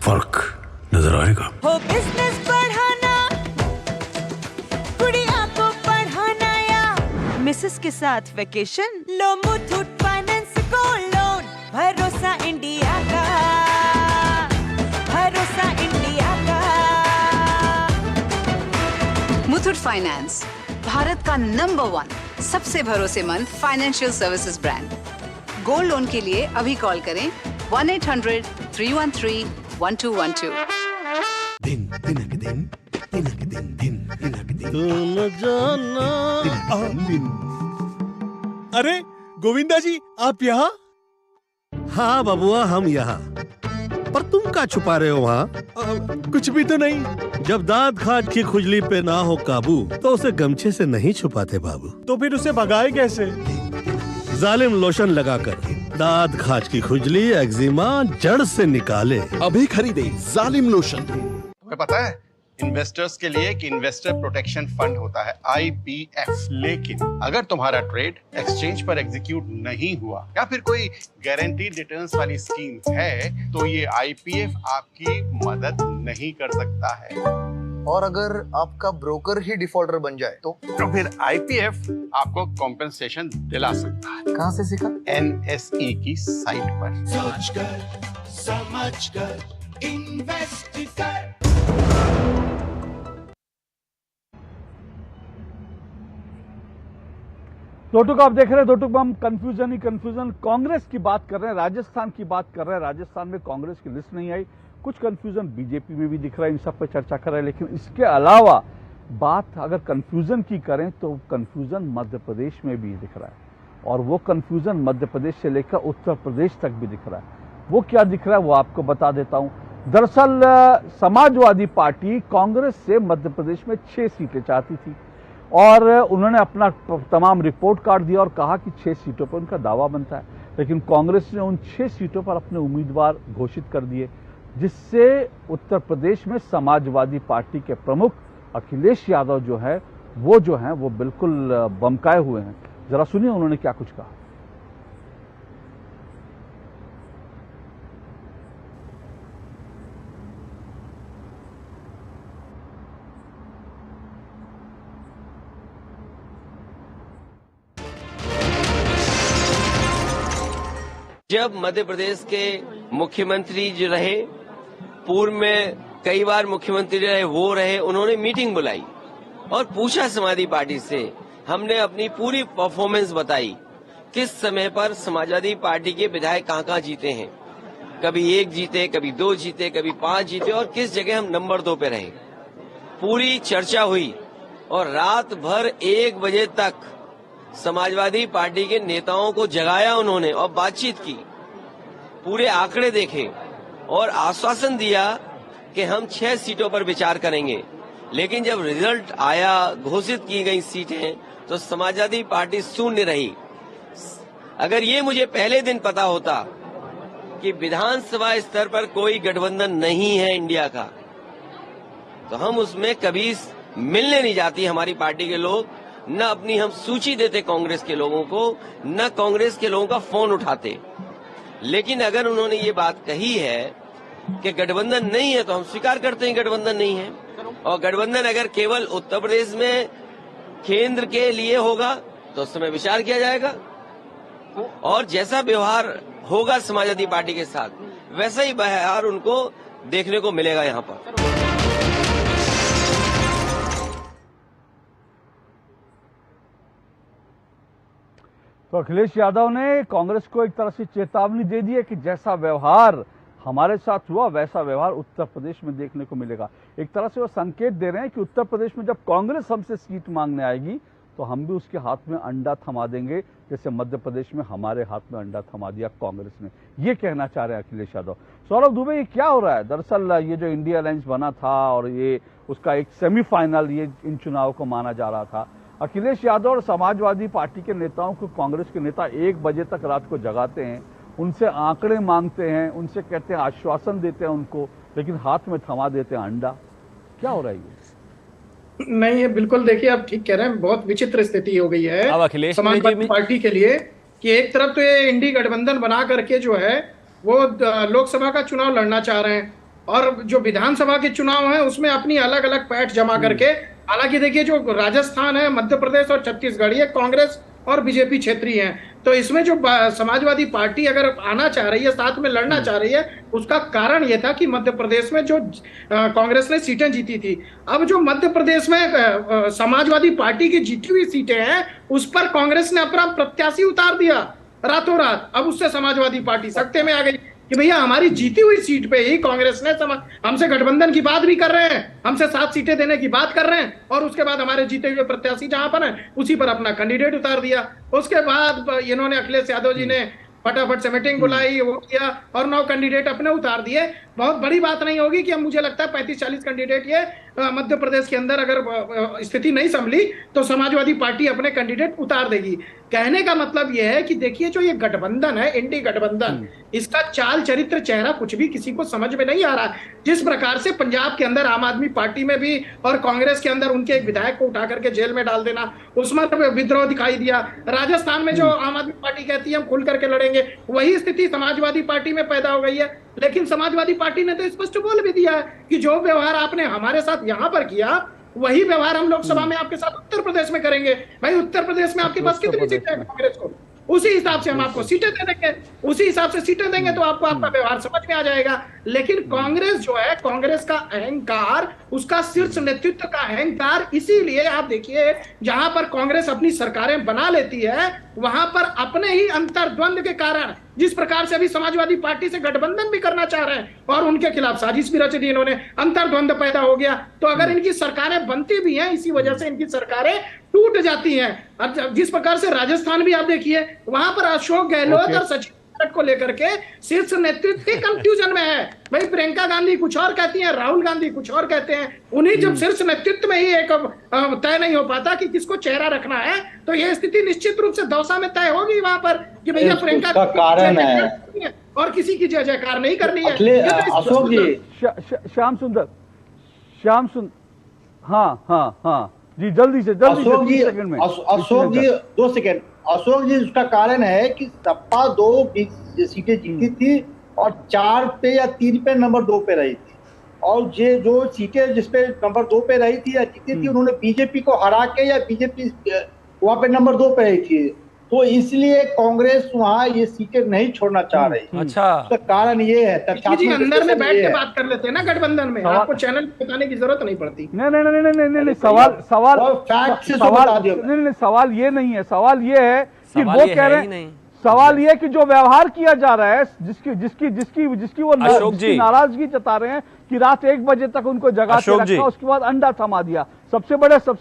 फर्क नजर आएगा। हो बिजनेस बढ़ाना, गुड़िया को पढ़ाना, या मिसेस के साथ वेकेशन, लो मुथूट फाइनेंस गोल्ड लोन। भरोसा इंडिया का, भरोसा इंडिया का। मुथूट फाइनेंस, भारत का नंबर 1 सबसे भरोसेमंद financial services brand. Gold loan के लिए अभी कॉल करें 1-800-313-1212। दिन तिनक दिन तिनक दिन दिन तिनक दिन तुम जाना दिन। अरे गोविंदा जी, आप यहाँ? हाँ बबुआ, हम यहाँ। पर तुम क्या छुपा रहे हो वहाँ? कुछ भी तो नहीं। जब दांत खाज की खुजली पे ना हो काबू, तो उसे गमछे से नहीं छुपाते बाबू। तो फिर उसे भगाए कैसे? जालिम लोशन लगाकर दांत खाज की खुजली, एक्जिमा जड़ से निकाले। अभी खरीदे जालिम लोशन। तुम्हें पता है इन्वेस्टर्स के लिए एक इन्वेस्टर प्रोटेक्शन फंड होता है, IPF। लेकिन अगर तुम्हारा ट्रेड एक्सचेंज पर एग्जीक्यूट नहीं हुआ या फिर कोई गारंटीड रिटर्न्स वाली स्कीम्स है, तो ये IPF आपकी मदद नहीं कर सकता है। और अगर आपका ब्रोकर ही डिफॉल्टर बन जाए तो फिर IPF आपको कॉम्पेंसेशन दिला सकता है। कहाँ से सीखा? NSE की साइट पर। सोच कर समझ कर इन्वेस्ट कर। दोटुक आप देख रहे हैं, दोटुक में हम कंफ्यूजन ही कंफ्यूजन, कांग्रेस की बात कर रहे हैं, राजस्थान की बात कर रहे हैं। राजस्थान में कांग्रेस की लिस्ट नहीं आई, कुछ कंफ्यूजन बीजेपी में भी दिख रहा है, इन सब पर चर्चा कर रहे हैं। लेकिन इसके अलावा बात अगर कंफ्यूजन की करें तो कंफ्यूजन मध्य प्रदेश में भी दिख रहा है, और वो कंफ्यूजन मध्य प्रदेश से लेकर उत्तर प्रदेश तक भी दिख रहा है। वो क्या दिख रहा है वो आपको बता देता हूं। दरअसल समाजवादी पार्टी कांग्रेस से मध्य प्रदेश में 6 सीटें चाहती थी, और उन्होंने अपना तमाम रिपोर्ट कार्ड दिया और कहा कि 6 सीटों पर उनका दावा बनता है। लेकिन कांग्रेस ने उन 6 सीटों पर अपने उम्मीदवार घोषित कर दिए, जिससे उत्तर प्रदेश में समाजवादी पार्टी के प्रमुख अखिलेश यादव जो है वो बिल्कुल बमकाए हुए हैं। जरा सुनिए उन्होंने क्या कुछ कहा। जब मध्य प्रदेश के मुख्यमंत्री जो रहे, पूर्व में कई बार मुख्यमंत्री रहे, वो रहे, उन्होंने मीटिंग बुलाई और पूछा समाजवादी पार्टी से, हमने अपनी पूरी परफॉर्मेंस बताई किस समय पर समाजवादी पार्टी के विधायक कहाँ जीते हैं। कभी 1 जीते, कभी 2 जीते, कभी 5 जीते और किस जगह हम नंबर 2 पे रहे। पूरी चर्चा हुई और रात भर 1 बजे तक समाजवादी पार्टी के नेताओं को जगाया उन्होंने और बातचीत की, पूरे आंकड़े देखे और आश्वासन दिया कि हम 6 सीटों पर विचार करेंगे। लेकिन जब रिजल्ट आया, घोषित की गई सीटें, तो समाजवादी पार्टी शून्य रही। अगर ये मुझे पहले दिन पता होता कि विधानसभा स्तर पर कोई गठबंधन नहीं है इंडिया का, तो हम उसमें कभी मिलने नहीं जाती हमारी पार्टी के लोग, न अपनी हम सूची देते कांग्रेस के लोगों को, न कांग्रेस के लोगों का फोन उठाते। लेकिन अगर उन्होंने ये बात कही है कि गठबंधन नहीं है, तो हम स्वीकार करते हैं गठबंधन नहीं है। और गठबंधन अगर केवल उत्तर प्रदेश में केंद्र के लिए होगा तो उस समय विचार किया जाएगा, और जैसा व्यवहार होगा समाजवादी पार्टी के साथ वैसा ही व्यवहार उनको देखने को मिलेगा यहाँ पर। तो अखिलेश यादव ने कांग्रेस को एक तरह से चेतावनी दे दी है कि जैसा व्यवहार हमारे साथ हुआ वैसा व्यवहार उत्तर प्रदेश में देखने को मिलेगा। एक तरह से वो संकेत दे रहे हैं कि उत्तर प्रदेश में जब कांग्रेस हमसे सीट मांगने आएगी तो हम भी उसके हाथ में अंडा थमा देंगे, जैसे मध्य प्रदेश में हमारे हाथ में अंडा थमा दिया कांग्रेस ने। ये कहना चाह रहे हैं अखिलेश यादव। सौरभ दुबे, ये क्या हो रहा है? दरअसल ये जो इंडिया अलायंस बना था और ये उसका एक सेमीफाइनल ये इन चुनाव को माना जा रहा था, अखिलेश यादव और समाजवादी पार्टी के नेताओं को कांग्रेस के नेता 1 बजे तक रात को जगाते हैं, उनसे आंकड़े मांगते हैं, उनसे कहते हैं, आश्वासन देते हैं उनको, लेकिन हाथ में थमा देते हैं अंडा। क्या हो रहा है ये? नहीं, ये बिल्कुल देखिए आप ठीक कह रहे हैं, बहुत विचित्र स्थिति हो गई है समाजवादी पार्टी के लिए कि एक तरफ तो ये इंडी गठबंधन बना करके जो है वो लोकसभा का चुनाव लड़ना चाह रहे हैं, और जो विधानसभा के चुनाव है उसमें अपनी अलग अलग पैठ जमा करके। हालांकि देखिए जो राजस्थान है, मध्य प्रदेश और छत्तीसगढ़, ये कांग्रेस और बीजेपी क्षेत्रीय हैं, तो इसमें जो समाजवादी पार्टी अगर आना चाह रही है, साथ में लड़ना चाह रही है, उसका कारण यह था कि मध्य प्रदेश में जो कांग्रेस ने सीटें जीती थी, अब जो मध्य प्रदेश में समाजवादी पार्टी की जीती हुई सीटें हैं उस पर कांग्रेस ने अपना प्रत्याशी उतार दिया रातों रात। अब उससे समाजवादी पार्टी सत्ते में आ गई कि भैया हमारी जीती हुई सीट पे ही कांग्रेस ने हमसे गठबंधन की बात भी कर रहे हैं, हमसे 7 सीटें देने की बात कर रहे हैं, और उसके बाद हमारे जीते हुए प्रत्याशी जहां पर है उसी पर अपना कैंडिडेट उतार दिया। उसके बाद इन्होंने अखिलेश यादव जी ने फटाफट से मीटिंग बुलाई, वो किया और 9 कैंडिडेट अपने उतार दिए। बहुत बड़ी बात नहीं होगी कि अब मुझे लगता है 35-40 कैंडिडेट ये मध्य प्रदेश के अंदर अगर स्थिति नहीं संभली तो समाजवादी पार्टी अपने कैंडिडेट उतार देगी। कहने का मतलब यह है कि देखिए जो ये गठबंधन है, इंडी गठबंधन, इसका चाल चरित्र चेहरा कुछ भी किसी को समझ में नहीं आ रहा। जिस प्रकार से पंजाब के अंदर आम आदमी पार्टी में भी और कांग्रेस के अंदर उनके एक विधायक को उठा करके जेल में डाल देना, उसमें विद्रोह दिखाई दिया। राजस्थान में जो आम आदमी पार्टी कहती है हम खुल करके लड़ेंगे, वही स्थिति समाजवादी पार्टी में पैदा हो गई है। लेकिन समाजवादी पार्टी ने तो स्पष्ट बोल भी दिया है कि जो व्यवहार आपने हमारे साथ यहाँ पर किया वही व्यवहार हम लोकसभा में आपके साथ उत्तर प्रदेश में करेंगे। भाई उत्तर प्रदेश में आपके पास कितनी सीटें हैं कांग्रेस को, उसी हिसाब से हम आपको सीटें दे देंगे, उसी हिसाब से सीटें देंगे तो आपको आपका व्यवहार समझ में आ जाएगा। लेकिन कांग्रेस जो है, कांग्रेस का अहंकार, उसका शीर्ष नेतृत्व का अहंकार, इसीलिए आप देखिए जहां पर कांग्रेस अपनी सरकारें बना लेती है वहां पर अपने ही अंतर्द्वंद के कारण, जिस प्रकार से अभी समाजवादी पार्टी से गठबंधन भी करना चाह रहे हैं और उनके खिलाफ साजिश भी रच दी इन्होंने, अंतर्द्वंद पैदा हो गया। तो अगर इनकी सरकारें बनती भी हैं, इसी वजह से इनकी सरकारें टूट जाती हैं। जिस प्रकार से राजस्थान भी आप देखिए, वहां पर अशोक गहलोत और सचिन पायलट को लेकर के शीर्ष नेतृत्व कंफ्यूजन में है। भाई प्रियंका गांधी कुछ और कहती हैं, राहुल गांधी कुछ और कहते हैं। उन्हीं जब शीर्ष नेतृत्व में ही एक तय नहीं हो पाता कि किसको चेहरा रखना है, तो यह स्थिति निश्चित रूप से दौसा में तय होगी वहां पर कि भैया प्रियंका का कारण है और किसी की जय जयकार नहीं करनी है। अशोक जी, श्याम सुंदर, हाँ जी, जल्दी से अशोक जी 2 सेकंड। अशोक जी, उसका कारण है कि सपा 2 सीटें जीती थी और 4 पे या 3 पे नंबर 2 पे रही थी, और ये जो सीटें जिसपे नंबर 2 पे रही थी या जीती थी उन्होंने बीजेपी को हरा के, या बीजेपी वहां पे नंबर 2 पे रही थी, तो इसलिए कांग्रेस वहाँ ये सीटें नहीं छोड़ना चाह रही। अच्छा, उसका कारण ये है, जी अंदर में बैठ के बात कर लेते हैं ना गठबंधन में, आपको चैनल बताने की जरूरत नहीं पड़ती। नहीं, सवाल ये नहीं है। सवाल ये है कि वो कह रहे हैं, सवाल ये कि जो व्यवहार किया जा रहा है, जिसकी वो नाराजगी जता रहे हैं कि रात 1 बजे तक उनको जगा के रखा, उसके बाद अंडा थमा दिया। सबसे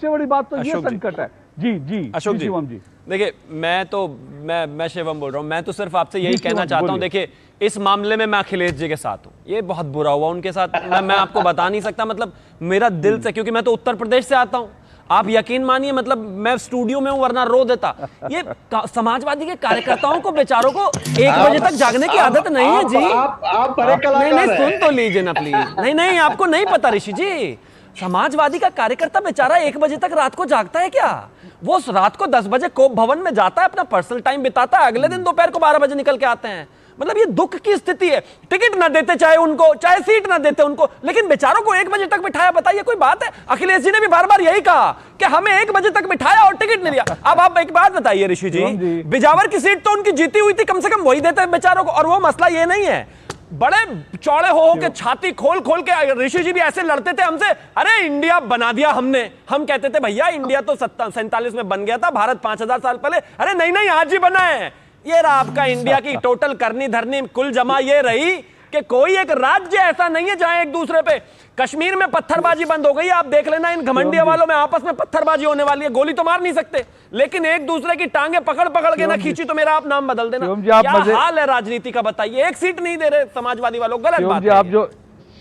बड़ी बात तो ये संकट है। जी अशोक जी, शिवम जी, देखिए मैं शिवम बोल रहा हूं। मैं तो सिर्फ आपसे यही कहना चाहता हूं, देखिए इस मामले में मैं अखिलेश जी के साथ हूं। ये बहुत बुरा हुआ उनके साथ, मैं आपको बता नहीं सकता, मतलब मेरा दिल से, क्योंकि मैं तो उत्तर प्रदेश से आता हूं। आप यकीन मानिए, मतलब मैं स्टूडियो में हूं वरना रो देता। ये समाजवादी के कार्यकर्ताओं को, बेचारों को 1 बजे तक जागने की आदत नहीं है जी। नहीं, सुन तो लीजिए ना प्लीज। नहीं, आपको नहीं पता ऋषि जी, समाजवादी का कार्यकर्ता बेचारा 1 बजे तक रात को जागता है क्या? वो रात को 10 बजे कोप भवन में जाता है, अपना पर्सनल टाइम बिताता है, अगले दिन दोपहर को 12 बजे निकल के आते हैं। मतलब ये दुख की स्थिति है। टिकट ना देते चाहे उनको, चाहे सीट ना देते उनको, लेकिन बेचारों को 1 बजे तक बिठाया। बताइए कोई बात है? अखिलेश जी ने भी बार बार यही कहा कि हमें 1 बजे तक बिठाया और टिकट नहीं दिया। अब आप एक बात बताइए ऋषि जी, बिजावर की सीट तो उनकी जीती हुई थी, कम से कम वही देते बेचारों को। और वो मसला ये नहीं है, बड़े चौड़े हो के छाती खोल के ऋषि जी भी ऐसे लड़ते थे हमसे, अरे इंडिया बना दिया हमने। हम कहते थे भैया इंडिया तो 47 में बन गया था, भारत 5000 साल पहले। अरे नहीं, आज ही बना है। ये रहा आपका इंडिया की टोटल करनी धरनी कुल जमा ये रही कि कोई एक राज्य ऐसा नहीं है जहां एक दूसरे पे, कश्मीर में पत्थरबाजी बंद हो गई। आप देख लेना, इन घमंडिया वालों में आपस में पत्थरबाजी होने वाली है। गोली तो मार नहीं सकते, लेकिन एक दूसरे की टांगे पकड़ के ना खींची तो मेरा आप नाम बदल देना। क्या हाल है राजनीति का बताइए? 1 सीट नहीं दे रहे समाजवादी वालों, गलत बात है। आप जो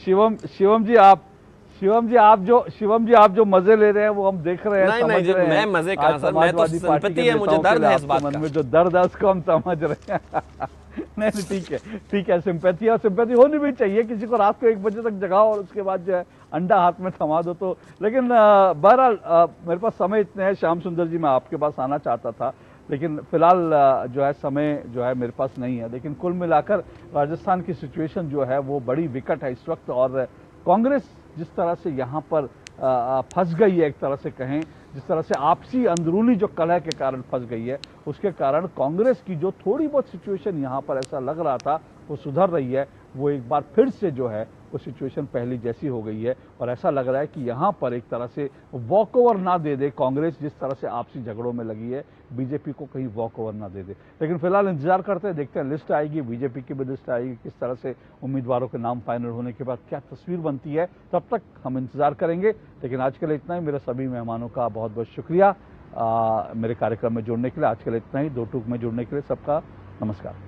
शिवम जी आप जो मजे ले रहे हैं वो हम देख रहे हैं, समझ रहे हैं। मैं मजे कहां सर, मैं तो सिंपैथी है, मुझे दर्द है इस बात का। जो दर्द है उसको हम समझ रहे हैं। नहीं, ठीक है, सिंपैथी होनी भी चाहिए। किसी को रात को 1 बजे तक जगाओ और उसके बाद जो है अंडा हाथ में थमा दो तो। लेकिन बहरहाल मेरे पास समय इतने हैं। श्याम सुंदर जी, मैं आपके पास आना चाहता था, लेकिन फिलहाल जो है समय जो है मेरे पास नहीं है। लेकिन कुल मिलाकर राजस्थान की सिचुएशन जो है वो बड़ी विकट है इस वक्त, और कांग्रेस जिस तरह से यहाँ पर फंस गई है, एक तरह से कहें, जिस तरह से आपसी अंदरूनी जो कलह के कारण फंस गई है, उसके कारण कांग्रेस की जो थोड़ी बहुत सिचुएशन यहाँ पर ऐसा लग रहा था वो सुधर रही है, वो एक बार फिर से जो है वो सिचुएशन पहली जैसी हो गई है। और ऐसा लग रहा है कि यहाँ पर एक तरह से वॉक ओवर ना दे दे कांग्रेस, जिस तरह से आपसी झगड़ों में लगी है, बीजेपी को कहीं वॉक ओवर ना दे दे। लेकिन फिलहाल इंतजार करते हैं, देखते हैं लिस्ट आएगी, बीजेपी की भी लिस्ट आएगी, किस तरह से उम्मीदवारों के नाम फाइनल होने के बाद क्या तस्वीर बनती है, तब तक हम इंतजार करेंगे। लेकिन आज के लिए इतना ही। मेरे सभी मेहमानों का बहुत बहुत शुक्रिया मेरे कार्यक्रम में जुड़ने के लिए। आज के लिए इतना ही। 2 टूक में जुड़ने के लिए सबका नमस्कार।